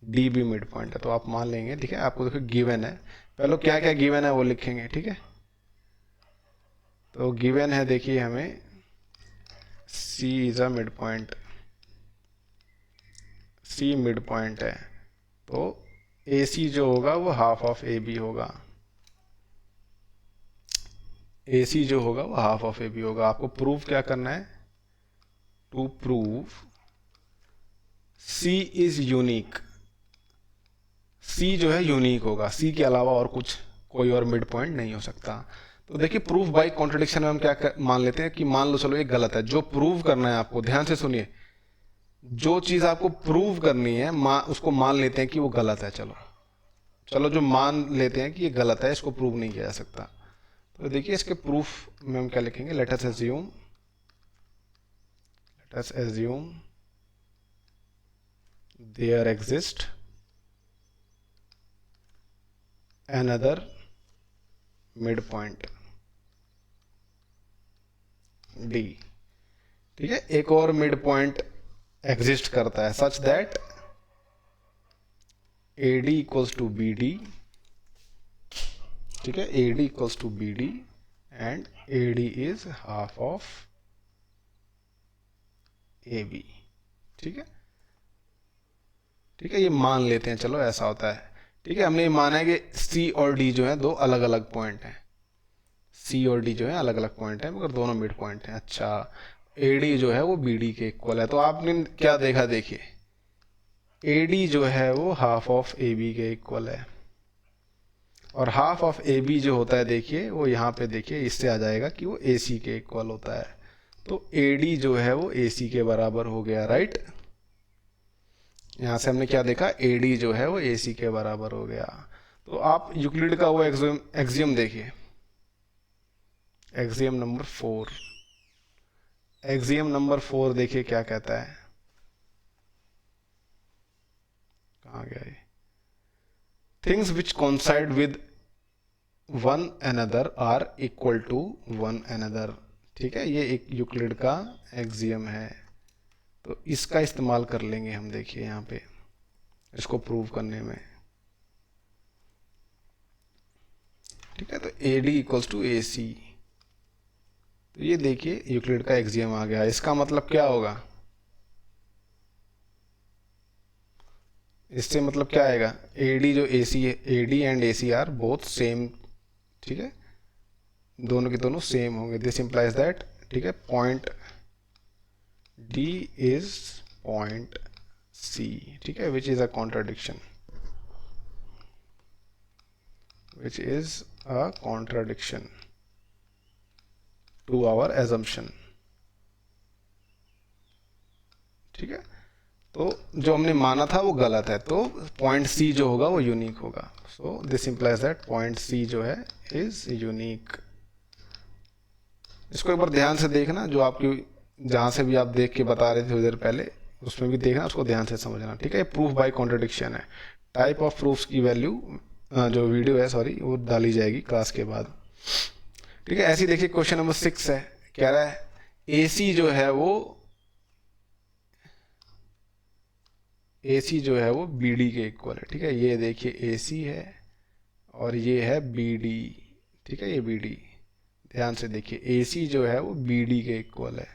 डी भी मिड पॉइंट है, तो आप मान लेंगे। ठीक है, आपको देखो गिवन है, पहले क्या क्या गिवन है वो लिखेंगे। ठीक है, तो गिवन है, देखिए हमें C is a mid point, C mid point है, तो ए सी जो होगा वो हाफ ऑफ ए बी होगा, ए सी जो होगा वो हाफ ऑफ ए बी होगा। आपको प्रूव क्या करना है? To prove C is unique, C जो है यूनिक होगा, सी के अलावा और कुछ कोई और मिड पॉइंट नहीं हो सकता। तो देखिए प्रूफ बाय कॉन्ट्रडिक्शन में हम क्या मान लेते हैं कि मान लो चलो ये गलत है। जो प्रूव करना है आपको, ध्यान से सुनिए, जो चीज आपको प्रूव करनी है उसको मान लेते हैं कि वो गलत है। चलो चलो जो मान लेते हैं कि ये गलत है, इसको प्रूव नहीं किया जा सकता। तो देखिए इसके प्रूफ में हम क्या लिखेंगे? Let us assume there exist another mid point D. ठीक है, एक और मिड पॉइंट एग्जिस्ट करता है such that A D equals to B D. ठीक है, A D equals to B D and A D is half of A B. ठीक है, ठीक है, ये मान लेते हैं, चलो ऐसा होता है। ठीक है, हमने ये माना है कि सी और डी जो है दो अलग अलग पॉइंट हैं, सी और डी जो है अलग अलग पॉइंट है, मगर दोनों मिड पॉइंट हैं। अच्छा, ए डी जो है वो बी डी के इक्वल है, तो आपने क्या देखा? देखिए ए डी जो है वो हाफ ऑफ ए बी के इक्वल है, और हाफ ऑफ ए बी जो होता है, देखिए वो यहाँ पे देखिए इससे आ जाएगा कि वो ए सी के इक्वल होता है। तो ए डी जो है वो ए सी के बराबर हो गया, राइट। यहाँ से हमने क्या देखा? ए डी जो है वो ए सी के बराबर हो गया। तो आप यूक्लिड का वो एक्सियम देखिए, एक्सियम नंबर 4, एक्सियम नंबर 4 देखिए क्या कहता है, कहाँ गया ये? Things which coincide with one another are equal to one another. ठीक है, ये एक यूक्लिड का एक्सियम है, तो इसका इस्तेमाल कर लेंगे हम। देखिए यहाँ पे इसको प्रूव करने में। ठीक है, तो ए डी इक्वल्स टू ए सी, तो ये देखिए यूक्लिड का एक्सियम आ गया। इसका मतलब क्या होगा? इससे मतलब क्या आएगा? ए डी जो ए सी है, A D and A C are both same. ठीक है, दोनों के दोनों सेम होंगे। दिस इंप्लाइज दैट, ठीक है, point D is point C. ठीक है, which is a contradiction, which is a contradiction to our assumption. ठीक है, तो जो हमने माना था वो गलत है, तो पॉइंट सी जो होगा वो यूनिक होगा। So this implies that point C जो है इज यूनिक। इसको एक बार ध्यान से देखना, जो आपकी जहां से भी आप देख के बता रहे थे थोड़ी देर पहले, उसमें भी देखना, उसको ध्यान से समझना। ठीक है, प्रूफ बाय कॉन्ट्रडिक्शन है। टाइप ऑफ प्रूफ्स की वैल्यू जो वीडियो है सॉरी वो डाली जाएगी क्लास के बाद। ठीक है, ऐसी देखिए क्वेश्चन नंबर 6 है, कह रहा है ए सी जो है वो, ए सी जो है वो बी डी के इक्वल है। ठीक है, ये देखिए ए सी है और ये है बी डी। ठीक है, ये बी डी, ध्यान से देखिए, ए सी जो है वो बी डी के इक्वल है।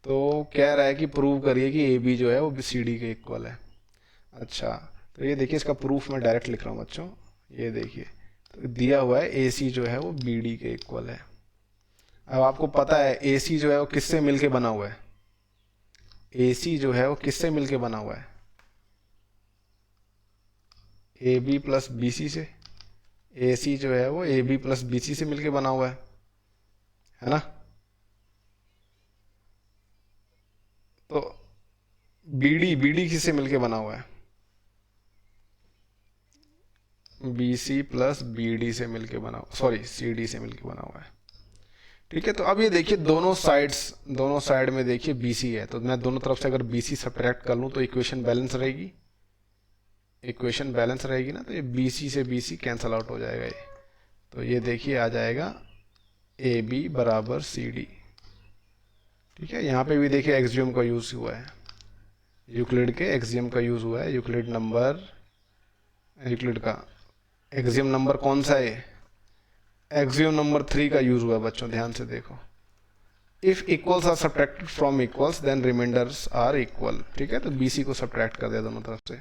तो कह रहा है कि प्रूव करिए कि ए बी जो है वो सी डी के इक्वल है। अच्छा, तो ये देखिए इसका प्रूफ मैं डायरेक्ट लिख रहा हूँ बच्चों। ये देखिए, तो दिया हुआ है ए सी जो है वो बी डी के इक्वल है। अब आपको पता है ए सी जो है वो किससे मिलके बना हुआ है? ए सी जो है वो किससे मिलके बना हुआ है? A B plus B C से। ए सी जो है वो A B plus B C से मिलके बना हुआ है ना? तो बी डी किससे मिलके बना हुआ है? B C plus B D से मिलके बना हुआ, सॉरी सी डी से मिलके बना हुआ है। ठीक है, तो अब ये देखिए दोनों साइड में देखिए बी सी है, तो मैं दोनों तरफ से अगर बी सी सब्ट्रैक्ट कर लूँ तो इक्वेशन बैलेंस रहेगी। इक्वेशन बैलेंस रहेगी ना, तो ये बी सी से बी सी कैंसल आउट हो जाएगा ये। तो ये देखिए आ जाएगा ए बी बराबर सी डी। ठीक है, यहाँ पे भी देखिए एक्सियम का यूज़ हुआ है, यूक्लिड के एक्सियम का यूज़ हुआ है। यूक्लिड का एक्सियम नंबर कौन सा है? एक्सियम नंबर 3 का यूज़ हुआ है बच्चों, ध्यान से देखो। If equals are subtracted from equals then remainders are equal. ठीक है, तो बी सी को सब्ट्रैक्ट कर दिया दोनों तरफ से।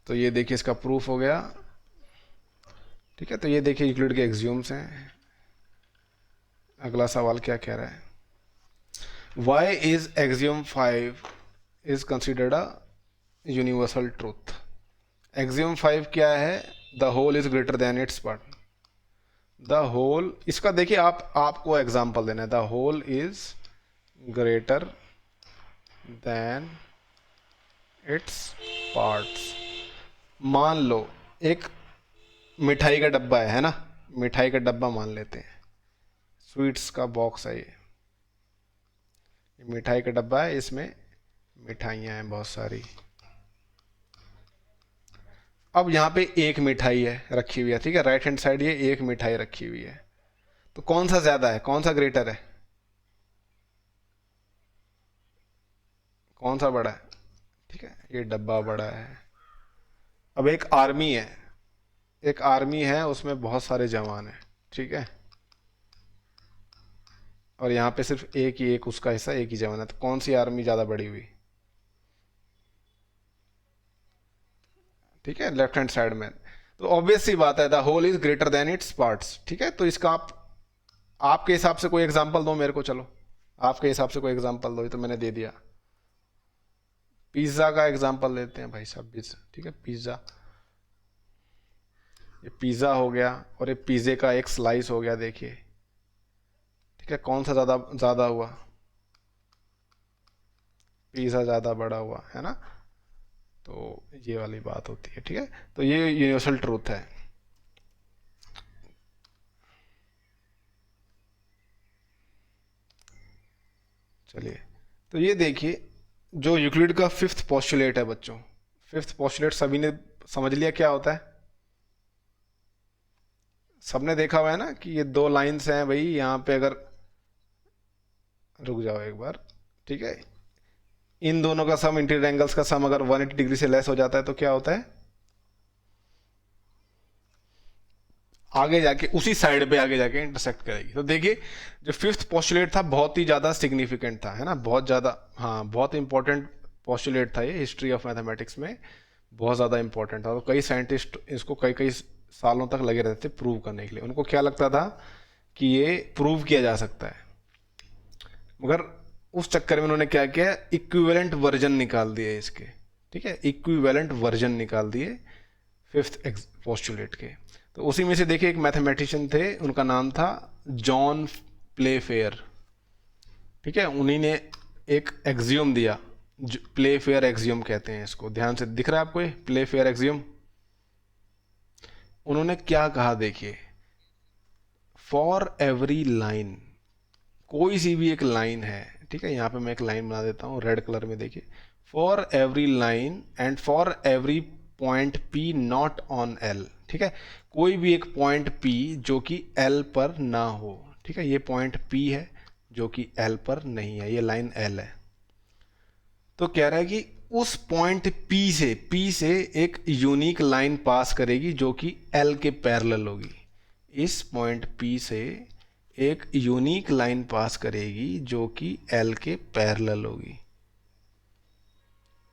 तो ये देखिए इसका प्रूफ हो गया। ठीक है, तो ये देखिए यूक्लिड के एक्सियम्स हैं। अगला सवाल क्या कह रहा है? Why is axiom 5 is considered a universal truth. Axiom 5 क्या है? The whole is greater than its part. The whole, इसका देखिए आपको एग्जाम्पल देना है। The whole is greater than its parts. मान लो एक मिठाई का डब्बा है ना, मिठाई का डब्बा मान लेते हैं, स्वीट्स का बॉक्स है ये मिठाई का डब्बा है, इसमें मिठाइयाँ हैं बहुत सारी। अब यहाँ पे एक मिठाई है रखी हुई है, ठीक है, राइट हैंड साइड ये एक मिठाई रखी हुई है। तो कौन सा ज़्यादा है, कौन सा ग्रेटर है, कौन सा बड़ा है? ठीक है, ये डब्बा बड़ा है। अब एक आर्मी है, उसमें बहुत सारे जवान हैं, ठीक है, और यहाँ पे सिर्फ एक उसका हिस्सा, एक ही जवान है। तो कौन सी आर्मी ज़्यादा बड़ी हुई? ठीक है, लेफ्ट हैंड साइड में। तो ऑब्वियस सी बात है, the whole is greater than its parts. ठीक है, तो इसका आपके हिसाब से कोई एग्जांपल दो मेरे को, चलो आपके हिसाब से कोई एग्जांपल दो। ये तो मैंने दे दिया, पिज्ज़ा का एग्जांपल लेते हैं भाई साहब। ठीक है, पिज्ज़ा, ये पिज़्ज़ा हो गया और ये पिज़्ज़े का एक स्लाइस हो गया, देखिए। ठीक है, कौन सा ज़्यादा हुआ? पिज़्ज़ा ज़्यादा बड़ा हुआ है ना। तो ये वाली बात होती है। ठीक है, तो ये यूनिवर्सल ट्रूथ है। चलिए, तो ये देखिए जो यूक्लिड का 5th पोस्टुलेट है बच्चों, 5th पोस्टुलेट सभी ने समझ लिया क्या होता है? सबने देखा हुआ है ना कि ये दो लाइंस हैं भाई, यहाँ पे अगर रुक जाओ एक बार। ठीक है, इन दोनों का सम, इंटीरियर एंगल्स का सम अगर 180 डिग्री से लेस हो जाता है तो क्या होता है? आगे जाके उसी साइड पे आगे जाके इंटरसेक्ट करेगी। तो देखिए जो 5th पोस्टुलेट था बहुत ही ज़्यादा सिग्निफिकेंट था, है ना, बहुत ज़्यादा, हाँ बहुत इंपॉर्टेंट पोस्टुलेट था ये हिस्ट्री ऑफ मैथमेटिक्स में, बहुत ज़्यादा इंपॉर्टेंट था। तो कई साइंटिस्ट इसको कई कई सालों तक लगे रहते थे प्रूव करने के लिए। उनको क्या लगता था कि ये प्रूव किया जा सकता है, मगर उस चक्कर में उन्होंने क्या किया, इक्विवेलेंट वर्जन निकाल दिए इसके। ठीक है, इक्विवेलेंट वर्जन निकाल दिए 5th पोस्टुलेट के। तो उसी में से देखिए एक मैथमेटिशियन थे, उनका नाम था जॉन प्लेफेयर। ठीक है, उन्हीं ने एक एक्सियम दिया, प्लेफेयर एक्सियम कहते हैं इसको। ध्यान से दिख रहा है आपको ये प्लेफेयर एक्सियम? उन्होंने क्या कहा देखिए, फॉर एवरी लाइन, कोई सी भी एक लाइन है, ठीक है, यहाँ पे मैं एक लाइन बना देता हूँ रेड कलर में, देखिए, for every line and for every point P not on L. ठीक है, कोई भी एक पॉइंट पी जो कि एल पर ना हो। ठीक है, ये पॉइंट पी है जो कि एल पर नहीं है, ये लाइन एल है। तो कह रहा है कि उस पॉइंट पी से एक यूनिक लाइन पास करेगी जो कि एल के पैरेलल होगी। इस पॉइंट P से एक यूनिक लाइन पास करेगी जो कि L के पैरेलल होगी।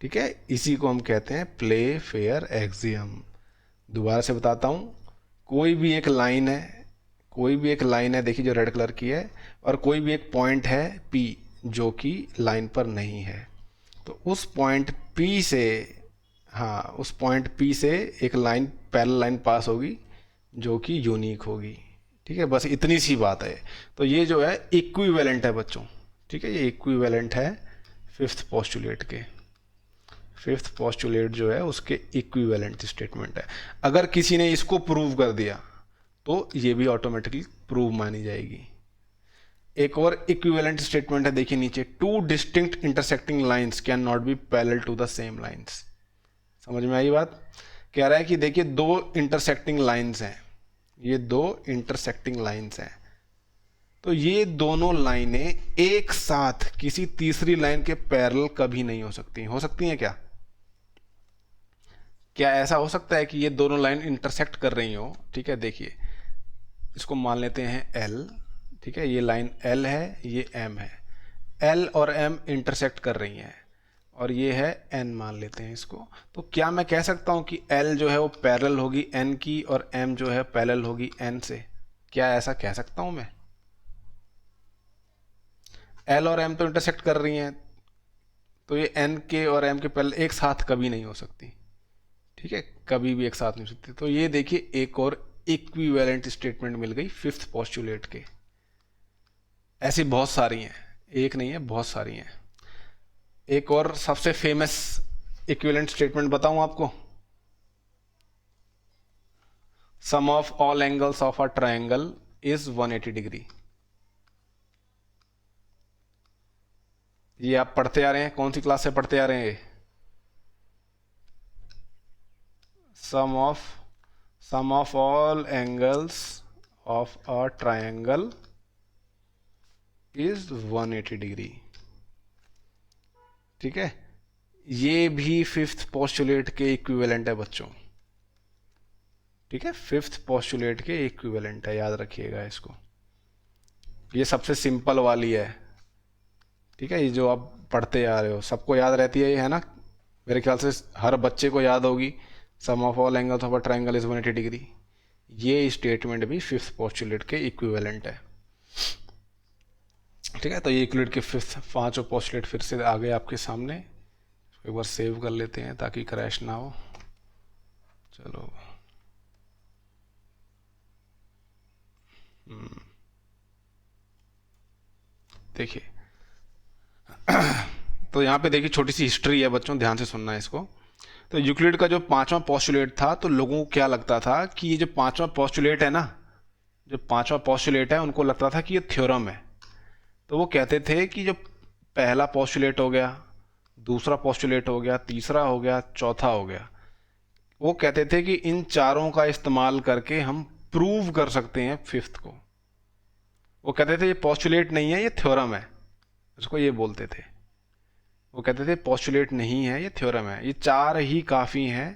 ठीक है, इसी को हम कहते हैं प्ले फेयर एक्सियम। दोबारा से बताता हूँ, कोई भी एक लाइन है, देखिए जो रेड कलर की है, और कोई भी एक पॉइंट है P जो कि लाइन पर नहीं है, तो उस पॉइंट P से, हाँ, उस पॉइंट P से एक लाइन, पैरेलल लाइन पास होगी जो कि यूनिक होगी। ठीक है, बस इतनी सी बात है। तो ये जो है इक्विवेलेंट है बच्चों। ठीक है, ये इक्विवेलेंट है फिफ्थ पोस्टुलेट के। फिफ्थ पोस्टुलेट जो है उसके इक्विवेलेंट स्टेटमेंट है। अगर किसी ने इसको प्रूव कर दिया तो ये भी ऑटोमेटिकली प्रूव मानी जाएगी। एक और इक्विवेलेंट स्टेटमेंट है, देखिए नीचे, two distinct intersecting lines can not be parallel to the same lines. समझ में आई बात? कह रहा है कि देखिए दो इंटरसेक्टिंग लाइंस हैं, ये दो इंटरसेक्टिंग लाइंस हैं, तो ये दोनों लाइनें एक साथ किसी तीसरी लाइन के पैरेलल कभी नहीं हो सकती। हो सकती हैं क्या? क्या ऐसा हो सकता है कि ये दोनों लाइन इंटरसेक्ट कर रही हो? ठीक है, देखिए इसको मान लेते हैं L। ठीक है, ये लाइन L है, ये M है, L और M इंटरसेक्ट कर रही हैं, और ये है N, मान लेते हैं इसको। तो क्या मैं कह सकता हूँ कि L जो है वो पैरेलल होगी N की, और M जो है पैरेलल होगी N से? क्या ऐसा कह सकता हूँ मैं? L और M तो इंटरसेक्ट कर रही हैं, तो ये N के और M के पैरेलल एक साथ कभी नहीं हो सकती। ठीक है, कभी भी एक साथ नहीं हो सकती। तो ये देखिए एक और इक्विवेलेंट स्टेटमेंट मिल गई फिफ्थ पोस्टुलेट के। ऐसी बहुत सारी हैं, एक नहीं है, बहुत सारी हैं। एक और सबसे फेमस इक्विवेलेंट स्टेटमेंट बताऊं आपको, sum of all angles of a triangle is 180 degree. ये आप पढ़ते आ रहे हैं, कौन सी क्लास से पढ़ते आ रहे हैं? Sum of all angles of a triangle is 180 degree. ठीक है, ये भी फिफ्थ पोस्टुलेट के इक्विवेलेंट है बच्चों। ठीक है, फिफ्थ पोस्टुलेट के इक्विवेलेंट है, याद रखिएगा इसको। ये सबसे सिंपल वाली है। ठीक है, ये जो आप पढ़ते आ रहे हो सबको याद रहती है, ये है ना? मेरे ख्याल से हर बच्चे को याद होगी, sum of all angles of a triangle is 180 degree. ये स्टेटमेंट भी फिफ्थ पोस्टुलेट के इक्विवेलेंट है। ठीक है, तो ये इक्विवेलेंट के फिफ्थ पांचों पोस्टुलेट फिर से आ गए आपके सामने। एक बार सेव कर लेते हैं ताकि क्रैश ना हो। चलो, देखिए तो यहाँ पे देखिए छोटी सी हिस्ट्री है बच्चों, ध्यान से सुनना है इसको। तो यूक्लिड का जो पांचवा पोस्टुलेट था, तो लोगों को क्या लगता था कि ये जो पांचवा पोस्टुलेट है ना, जो पांचवा पोस्टुलेट है, उनको लगता था कि ये थ्योरम है। तो वो कहते थे कि जो पहला पोस्टुलेट हो गया, दूसरा पोस्टुलेट हो गया, तीसरा हो गया, चौथा हो गया, वो कहते थे कि इन चारों का इस्तेमाल करके हम प्रूव कर सकते हैं फिफ्थ को। वो कहते थे ये पोस्टुलेट नहीं है, ये थ्योरम है, उसको ये बोलते थे। वो कहते थे पोस्टुलेट नहीं है, ये थ्योरम है, ये चार ही काफ़ी हैं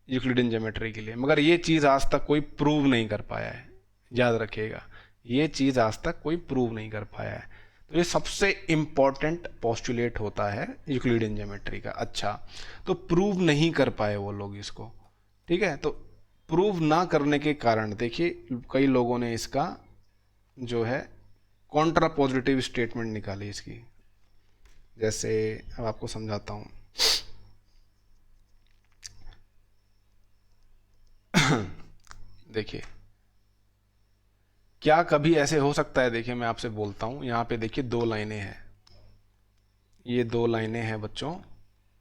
यूक्लिडियन ज्योमेट्री के लिए। मगर ये चीज़ आज तक कोई प्रूव नहीं कर पाया है, याद रखिएगा, ये चीज़ आज तक कोई प्रूव नहीं कर पाया है। तो ये सबसे इम्पॉर्टेंट पोस्टुलेट होता है यूक्लिडियन ज्योमेट्री का। अच्छा, तो प्रूव नहीं कर पाए वो लोग इसको। ठीक है, तो प्रूव ना करने के कारण देखिए कई लोगों ने इसका जो है कॉन्ट्रा पॉजिटिव स्टेटमेंट निकाली इसकी। जैसे अब आपको समझाता हूँ। देखिए क्या कभी ऐसे हो सकता है, देखिए मैं आपसे बोलता हूँ, यहाँ पे देखिए दो लाइनें हैं, ये दो लाइनें हैं बच्चों,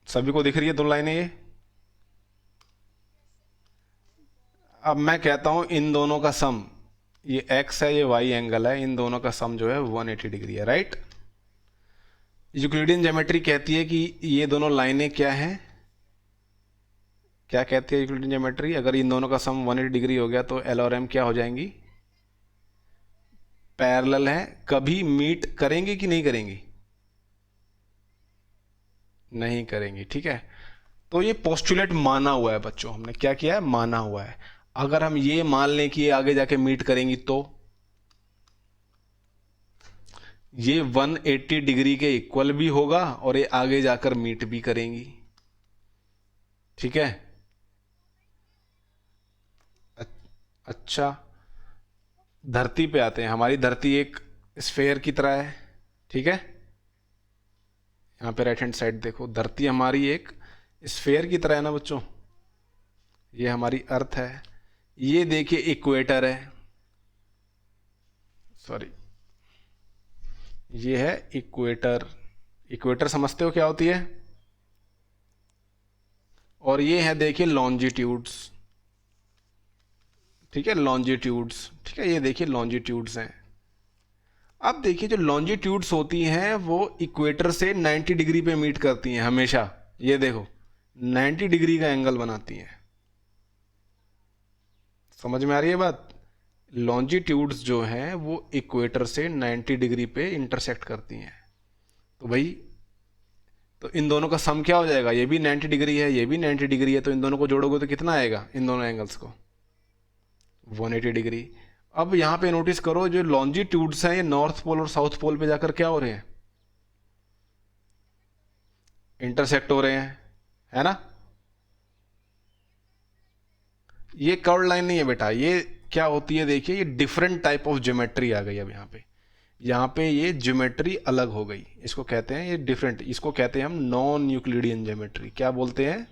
सभी को दिख रही है दो लाइनें ये? अब मैं कहता हूँ इन दोनों का सम, ये x है, ये y एंगल है, इन दोनों का सम जो है 180 डिग्री है, राइट? यूक्लिडियन ज्योमेट्री कहती है कि ये दोनों लाइनें क्या हैं, क्या कहती है यूक्लिडियन ज्योमेट्री? अगर इन दोनों का सम 180 डिग्री हो गया तो L और M क्या हो जाएंगी? पैरेलल है, कभी मीट करेंगे कि नहीं करेंगी? नहीं करेंगी। ठीक है, तो ये पोस्टुलेट माना हुआ है बच्चों, हमने क्या किया है? माना हुआ है। अगर हम ये मान लें कि ये आगे जाके मीट करेंगी तो ये 180 डिग्री के इक्वल भी होगा और ये आगे जाकर मीट भी करेंगी। ठीक है। अच्छा, धरती पे आते हैं। हमारी धरती एक स्फेयर की तरह है। ठीक है, यहाँ पे राइट हैंड साइड देखो, धरती हमारी एक स्फेयर की तरह है ना बच्चों। ये हमारी अर्थ है, ये देखिए इक्वेटर है, सॉरी ये है इक्वेटर। इक्वेटर समझते हो क्या होती है? और ये है देखिए लॉन्जिट्यूड्स। ठीक है, लॉन्जिट्यूड्स। ठीक है, ये देखिए लॉन्जिट्यूड्स हैं। अब देखिए जो लॉन्जिट्यूड्स होती हैं वो इक्वेटर से 90 डिग्री पे मीट करती हैं हमेशा। ये देखो 90 डिग्री का एंगल बनाती हैं। समझ में आ रही है बात? लॉन्जिट्यूड्स जो हैं वो इक्वेटर से 90 डिग्री पे इंटरसेक्ट करती हैं। तो भाई, तो इन दोनों का सम क्या हो जाएगा? ये भी 90 डिग्री है, ये भी 90 डिग्री है, तो इन दोनों को जोड़ोगे तो कितना आएगा इन दोनों एंगल्स को? 180 डिग्री। अब यहाँ पे नोटिस करो, जो लॉन्जिट्यूड्स हैं ये नॉर्थ पोल और साउथ पोल पे जाकर क्या हो रहे हैं? इंटरसेक्ट हो रहे हैं, है ना? ये कर्व लाइन नहीं है बेटा, ये क्या होती है देखिए, ये डिफरेंट टाइप ऑफ ज्योमेट्री आ गई। अब यहाँ पे ये ज्योमेट्री अलग हो गई। इसको कहते हैं ये डिफरेंट, इसको कहते हैं हम नॉन यूक्लिडियन ज्योमेट्री। क्या बोलते हैं?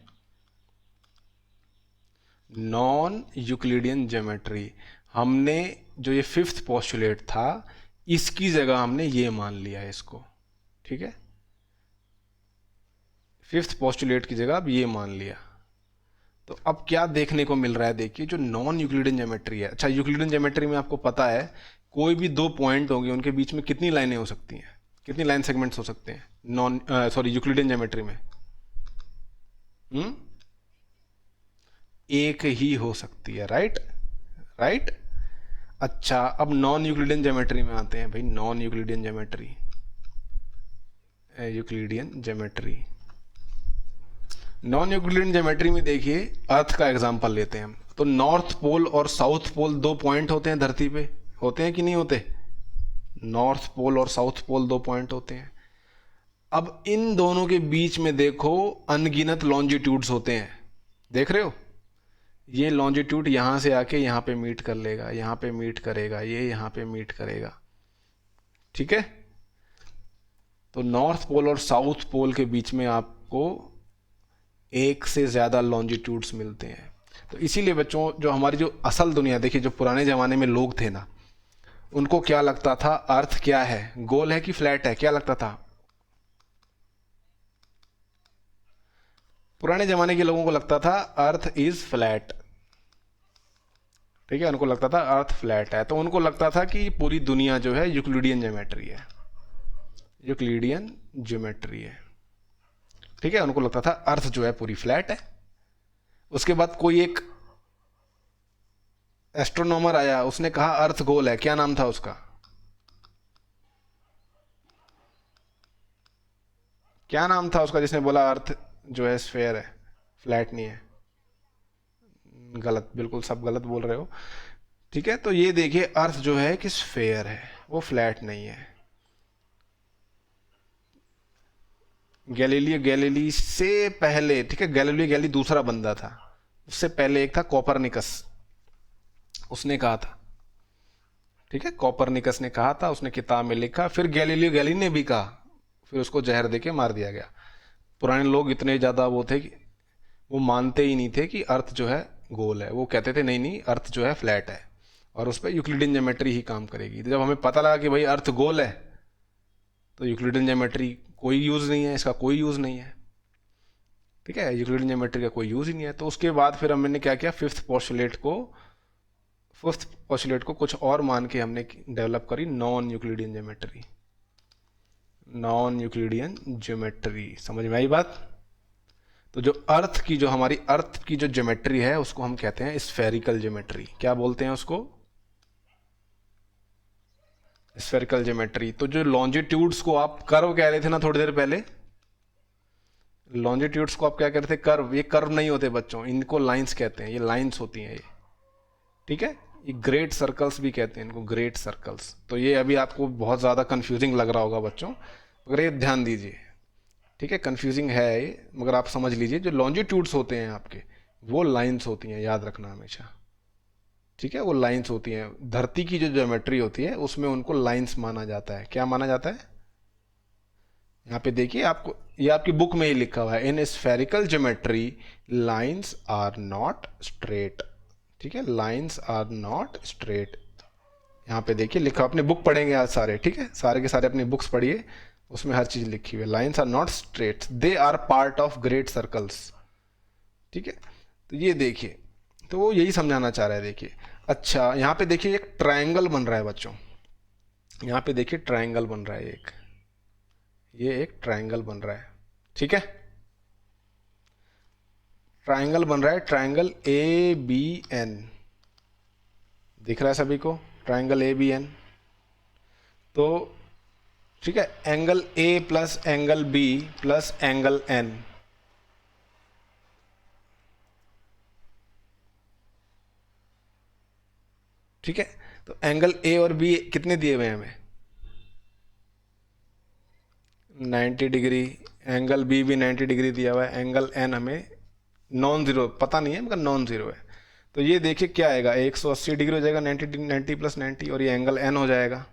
Non Euclidean geometry. हमने जो ये फिफ्थ पोस्टुलेट था इसकी जगह हमने ये मान लिया है इसको। ठीक है, फिफ्थ पोस्टुलेट की जगह अब ये मान लिया। तो अब क्या देखने को मिल रहा है देखिए, जो नॉन यूक्लिडियन ज्योमेट्री है। अच्छा, यूक्लिडियन ज्योमेट्री में आपको पता है कोई भी दो पॉइंट होंगे उनके बीच में कितनी लाइनें हो सकती हैं, कितनी लाइन सेगमेंट्स हो सकते हैं नॉन सॉरी यूक्लिडियन ज्योमेट्री में? एक ही हो सकती है, राइट राइट। अच्छा, अब नॉन यूक्लिडियन ज्योमेट्री में आते हैं भाई। Non Euclidean geometry, Euclidean geometry, non Euclidean geometry में देखिए अर्थ का एग्जांपल लेते हैं हम। तो नॉर्थ पोल और साउथ पोल दो पॉइंट होते हैं धरती पे, होते हैं कि नहीं होते? नॉर्थ पोल और साउथ पोल दो पॉइंट होते हैं। अब इन दोनों के बीच में देखो अनगिनत लॉन्जिट्यूड्स होते हैं, देख रहे हो? ये लॉन्जिट्यूड यहाँ से आके यहाँ पे मीट कर लेगा, यहाँ पे मीट करेगा, ये यहाँ पे मीट करेगा। ठीक है, तो नॉर्थ पोल और साउथ पोल के बीच में आपको एक से ज़्यादा लॉन्जिट्यूड्स मिलते हैं। तो इसीलिए बच्चों, जो हमारी जो असल दुनिया देखिए, जो पुराने ज़माने में लोग थे ना, उनको क्या लगता था अर्थ क्या है, गोल है कि फ्लैट है? क्या लगता था? पुराने ज़माने के लोगों को लगता था अर्थ इज़ फ्लैट। ठीक है, उनको लगता था अर्थ फ्लैट है। तो उनको लगता था कि पूरी दुनिया जो है यूक्लिडियन ज्योमेट्री है, यूक्लिडियन ज्योमेट्री है। ठीक है, उनको लगता था अर्थ जो है पूरी फ्लैट है। उसके बाद कोई एक एस्ट्रोनॉमर आया, उसने कहा अर्थ गोल है। क्या नाम था उसका? क्या नाम था उसका जिसने बोला अर्थ जो है स्फेयर है, फ्लैट नहीं है? गलत, बिल्कुल सब गलत बोल रहे हो। ठीक है, तो ये देखिए अर्थ जो है कि स्फेयर है, वो फ्लैट नहीं है। गैलीलियो गैलीली से पहले, ठीक है, गैलीलियो गैलीली दूसरा बंदा था, उससे पहले एक था कोपरनिकस, उसने कहा था। ठीक है, कोपरनिकस ने कहा था, उसने किताब में लिखा, फिर गैलीलियो गैलीली ने भी कहा, फिर उसको जहर देके मार दिया गया। पुराने लोग इतने ज़्यादा वो थे कि वो मानते ही नहीं थे कि अर्थ जो है गोल है। वो कहते थे नहीं नहीं, अर्थ जो है फ्लैट है और उस पर यूक्लिडियन ज्योमेट्री ही काम करेगी। तो जब हमें पता लगा कि भाई अर्थ गोल है, तो यूक्लिडियन ज्योमेट्री कोई यूज़ नहीं है, इसका कोई यूज़ नहीं है। ठीक है, यूक्लिडियन ज्योमेट्री का कोई यूज़ ही नहीं है। तो उसके बाद फिर हमने क्या किया, फिफ्थ पोस्टुलेट को कुछ और मान के हमने डेवलप करी non Euclidean geometry. Non Euclidean geometry, समझ में आई बात? तो जो अर्थ की, जो हमारी अर्थ की जो ज्योमेट्री है उसको हम कहते हैं स्फेरिकल ज्योमेट्री। क्या बोलते हैं उसको? Spherical geometry. तो जो लॉन्जिट्यूड्स को आप कर्व कह रहे थे ना थोड़ी देर पहले, लॉन्जिट्यूड्स को आप क्या कहते थे? कर्व। ये कर्व नहीं होते बच्चों, इनको लाइंस कहते हैं, ये लाइंस होती हैं ये। ठीक है, ये ग्रेट सर्कल्स भी कहते हैं इनको, ग्रेट सर्कल्स। तो ये अभी आपको बहुत ज़्यादा कंफ्यूजिंग लग रहा होगा बच्चों, मगर ये ध्यान दीजिए, ठीक है, कंफ्यूजिंग है ये, मगर आप समझ लीजिए जो लॉन्जिट्यूड्स होते हैं आपके, वो लाइंस होती हैं, याद रखना हमेशा, ठीक है, वो लाइंस होती हैं। धरती की जो ज्योमेट्री होती है उसमें उनको लाइंस माना जाता है। क्या माना जाता है? यहाँ पे देखिए, आपको ये आपकी बुक में ही लिखा हुआ है, in spherical geometry lines are not straight, ठीक है, लाइंस आर नॉट स्ट्रेट। यहाँ पे देखिए लिखा, अपने बुक पढ़ेंगे आज सारे, ठीक है, सारे के सारे अपनी बुक्स पढ़िए, उसमें हर चीज़ लिखी हुई है। Lines are not straight, they are part of great circles, ठीक है। तो ये देखिए, तो वो यही समझाना चाह रहा है। देखिए, अच्छा यहाँ पे देखिए एक ट्रायंगल बन रहा है बच्चों, यहाँ पे देखिए ट्रायंगल बन रहा है एक, ये एक ट्रायंगल बन रहा है, ठीक है, ट्रायंगल बन रहा है, ट्रायंगल ए बी एन, दिख रहा है सभी को, ट्रायंगल ए बी एन। तो ठीक है, angle A plus angle B plus angle N, ठीक है। तो एंगल ए और बी कितने दिए हुए हैं हमें? 90 डिग्री। एंगल बी भी 90 डिग्री दिया हुआ है। एंगल एन हमें नॉन ज़ीरो पता नहीं है, मगर नॉन ज़ीरो है। तो ये देखिए क्या आएगा, 180 डिग्री हो जाएगा, 90 प्लस 90, और ये एंगल एन हो जाएगा।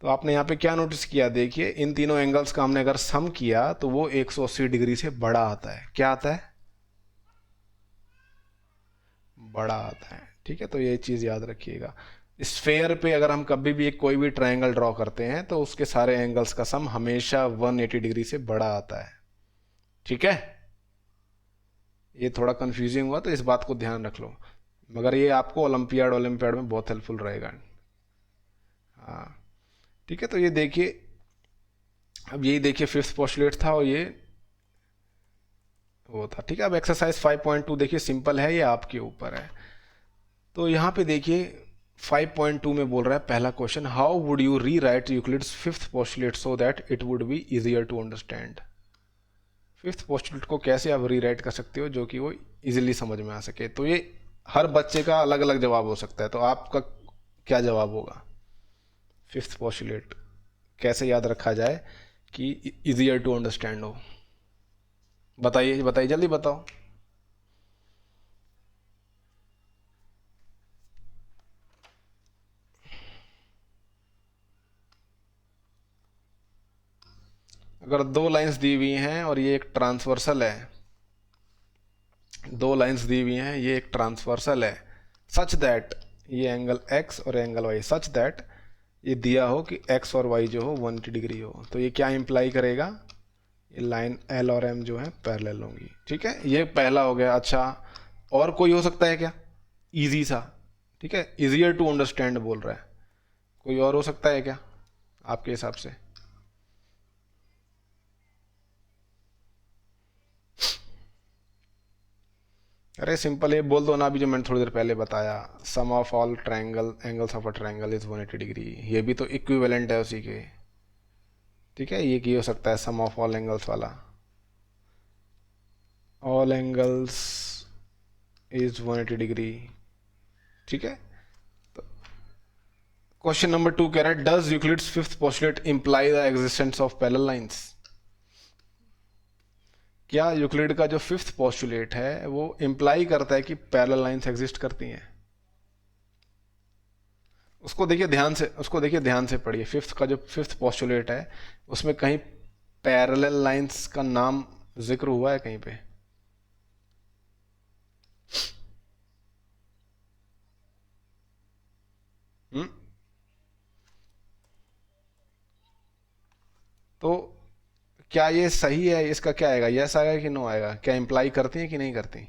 तो आपने यहाँ पे क्या नोटिस किया, देखिए इन तीनों एंगल्स का हमने अगर सम किया तो वो 180 डिग्री से बड़ा आता है। क्या आता है? बड़ा आता है, ठीक है। तो ये चीज़ याद रखिएगा, स्फेयर पे अगर हम कभी भी कोई भी ट्रायंगल ड्रॉ करते हैं तो उसके सारे एंगल्स का सम हमेशा 180 डिग्री से बड़ा आता है, ठीक है। ये थोड़ा कंफ्यूजिंग हुआ तो इस बात को ध्यान रख लो, मगर ये आपको ओलंपियाड ओलंपियाड में बहुत हेल्पफुल रहेगा। हाँ, ठीक है। तो ये देखिए, अब यही देखिए फिफ्थ पोस्टुलेट था और ये वो था, ठीक है। अब एक्सरसाइज 5.2 देखिए, सिंपल है, ये आपके ऊपर है। तो यहाँ पे देखिए 5.2 में बोल रहा है पहला question, how would you rewrite Euclid's fifth postulate so that it would be easier to understand. Fifth postulate को कैसे आप री राइट कर सकते हो जो कि वो इजीली समझ में आ सके। तो ये हर बच्चे का अलग अलग जवाब हो सकता है, तो आपका क्या जवाब होगा? फिफ्थ पोस्टुलेट कैसे याद रखा जाए कि इजियर टू अंडरस्टैंड हो? बताइए बताइए, जल्दी बताओ। अगर दो लाइंस दी हुई हैं और ये एक ट्रांसवर्सल है, दो लाइंस दी हुई हैं, ये एक ट्रांसवर्सल है, सच दैट ये एंगल x और एंगल y, सच दैट ये दिया हो कि x और y जो हो 180 डिग्री हो, तो ये क्या इंप्लाई करेगा? ये लाइन L और M जो है पैरेलल होंगी, ठीक है। ये पहला हो गया। अच्छा, और कोई हो सकता है क्या इजी सा? ठीक है, इजियर टू अंडरस्टैंड बोल रहा है, कोई और हो सकता है क्या आपके हिसाब से? अरे सिंपल, ये बोल दो ना अभी जो मैंने थोड़ी देर पहले बताया, sum of all triangle angles of a triangle is 180 degree, ये भी तो इक्विवेलेंट है उसी के, ठीक है। ये की हो सकता है सम ऑफ ऑल एंगल्स वाला, ऑल एंगल्स इज 180 डिग्री, ठीक है। क्वेश्चन नंबर 2 कह रहा है, does Euclid's fifth postulate imply the existence of parallel lines. क्या यूक्लिड का जो फिफ्थ पोस्टुलेट है वो इंप्लाई करता है कि पैरेलल लाइंस एग्जिस्ट करती हैं? उसको देखिए ध्यान से, उसको देखिए ध्यान से पढ़िए। फिफ्थ का जो फिफ्थ पोस्टुलेट है उसमें कहीं पैरेलल लाइंस का नाम जिक्र हुआ है कहीं पे? हम्म। तो क्या ये सही है? इसका क्या आएगा, यस आएगा कि नो आएगा? क्या इंप्लाई करती हैं कि नहीं करती?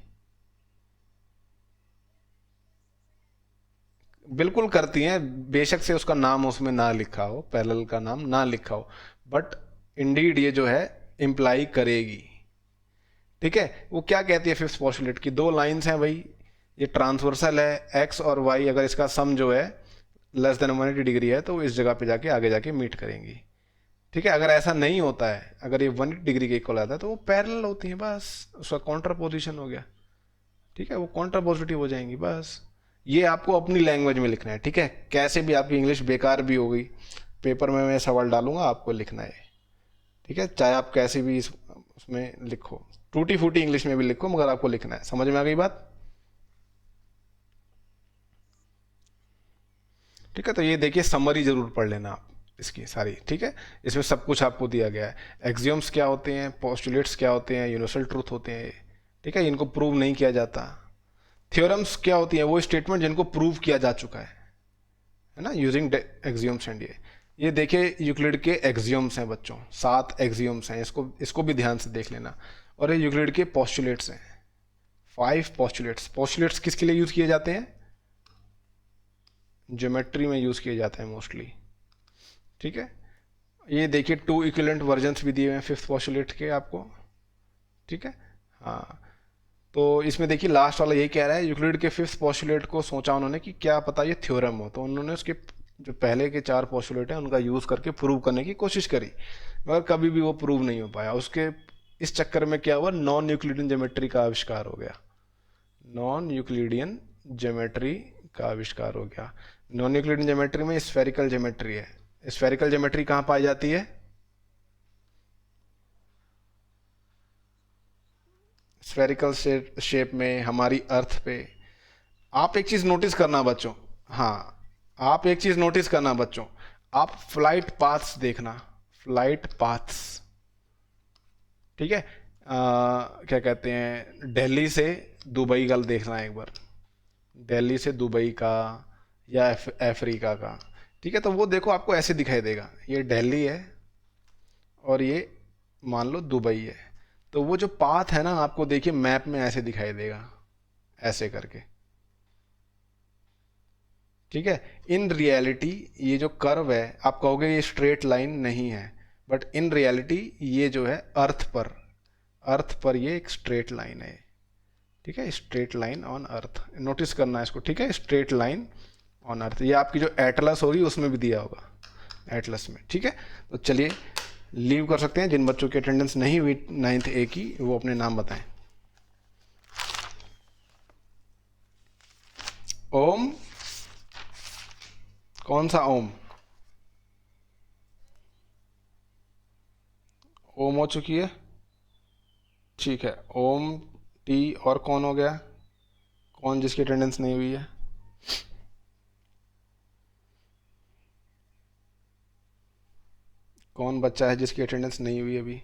बिल्कुल करती हैं, बेशक से उसका नाम उसमें ना लिखा हो, पैरेलल का नाम ना लिखा हो, बट इंडीड ये जो है इंप्लाई करेगी, ठीक है। वो क्या कहती है फिफ्थ पोस्टुलेट की, दो लाइंस हैं भाई, ये ट्रांसवर्सल है, एक्स और वाई अगर इसका सम जो है लेस देन 180 डिग्री है तो इस जगह पे जाके आगे जाके मीट करेंगी, ठीक है। अगर ऐसा नहीं होता है, अगर ये 180 डिग्री के इक्वल आता है तो वो पैरेलल होती है, बस उसका कॉन्ट्रा पोजिशन हो गया, ठीक है, वो कॉन्ट्रा पॉजिटिव हो जाएंगी बस। ये आपको अपनी लैंग्वेज में लिखना है, ठीक है। कैसे भी आपकी इंग्लिश बेकार भी हो गई, पेपर में मैं सवाल डालूंगा, आपको लिखना है, ठीक है। चाहे आप कैसे भी उसमें लिखो, टूटी फूटी इंग्लिश में भी लिखो, मगर आपको लिखना है। समझ में आ गई बात? ठीक है, तो ये देखिए समरी जरूर पढ़ लेना आप इसकी सारी, ठीक है। इसमें सब कुछ आपको दिया गया है। एक्सियोम्स क्या होते हैं, पोस्टुलेट्स क्या होते हैं, यूनिवर्सल ट्रूथ होते हैं, ठीक है, इनको प्रूव नहीं किया जाता। थ्योरम्स क्या होती हैं, वो स्टेटमेंट जिनको प्रूव किया जा चुका है ना, यूजिंग एक्सियोम्स। एंड ये देखिए यूक्लिड के एक्सियोम्स हैं बच्चों, 7 एक्सियोम्स हैं, इसको इसको भी ध्यान से देख लेना। और ये यूक्लिड के पोस्टुलेट्स हैं, 5 पोस्टुलेट्स। पोस्टुलेट्स किसके लिए यूज किए जाते हैं? ज्योमेट्री में यूज किए जाते हैं मोस्टली, ठीक है। ये देखिए 2 इक्विवेलेंट वर्जन्स भी दिए हुए हैं 5th पोस्टुलेट के आपको, ठीक है। हाँ, तो इसमें देखिए लास्ट वाला यही कह रहा है, यूक्लिड के 5th पोस्टुलेट को सोचा उन्होंने कि क्या पता ये थ्योरम हो, तो उन्होंने उसके जो पहले के 4 पोस्टुलेट हैं उनका यूज़ करके प्रूव करने की कोशिश करी, मगर कभी भी वो प्रूव नहीं हो पाया। उसके इस चक्कर में क्या हुआ, नॉन यूक्लिडियन ज्योमेट्री का आविष्कार हो गया। नॉन यूक्लिडियन ज्योमेट्री का आविष्कार हो गया। नॉन यूक्लिडियन ज्योमेट्री में स्फेरिकल ज्योमेट्री है। स्फेरिकल ज्योमेट्री कहाँ पाई जाती है? स्फेरिकल शेप में, हमारी अर्थ पे। आप एक चीज नोटिस करना बच्चों, हाँ, आप एक चीज नोटिस करना बच्चों, आप फ्लाइट पाथ्स देखना, फ्लाइट पाथ्स, ठीक है। क्या कहते हैं, दिल्ली से दुबई का देखना है एक बार, दिल्ली से दुबई का या अफ्रीका का, ठीक है। तो वो देखो आपको ऐसे दिखाई देगा, ये दिल्ली है और ये मान लो दुबई है। तो वो जो पाथ है ना, आपको देखिए मैप में ऐसे दिखाई देगा, ऐसे करके, ठीक है। इन रियलिटी ये जो कर्व है, आप कहोगे ये स्ट्रेट लाइन नहीं है, बट इन रियलिटी ये जो है अर्थ पर ये एक स्ट्रेट लाइन है, ठीक है। Straight line on earth, notice करना है इसको, ठीक है। स्ट्रेट लाइन ऑन अर्थ, ये आपकी जो एटलस हो रही है उसमें भी दिया होगा, एटलस में, ठीक है। तो चलिए लीव कर सकते हैं। जिन बच्चों की अटेंडेंस नहीं हुई 9th A की, वो अपने नाम बताएं। ओम, कौन सा ओम? ओम हो चुकी है, ठीक है। ओम, टी, और कौन हो गया? कौन जिसकी अटेंडेंस नहीं हुई है? कौन बच्चा है जिसकी अटेंडेंस नहीं हुई अभी?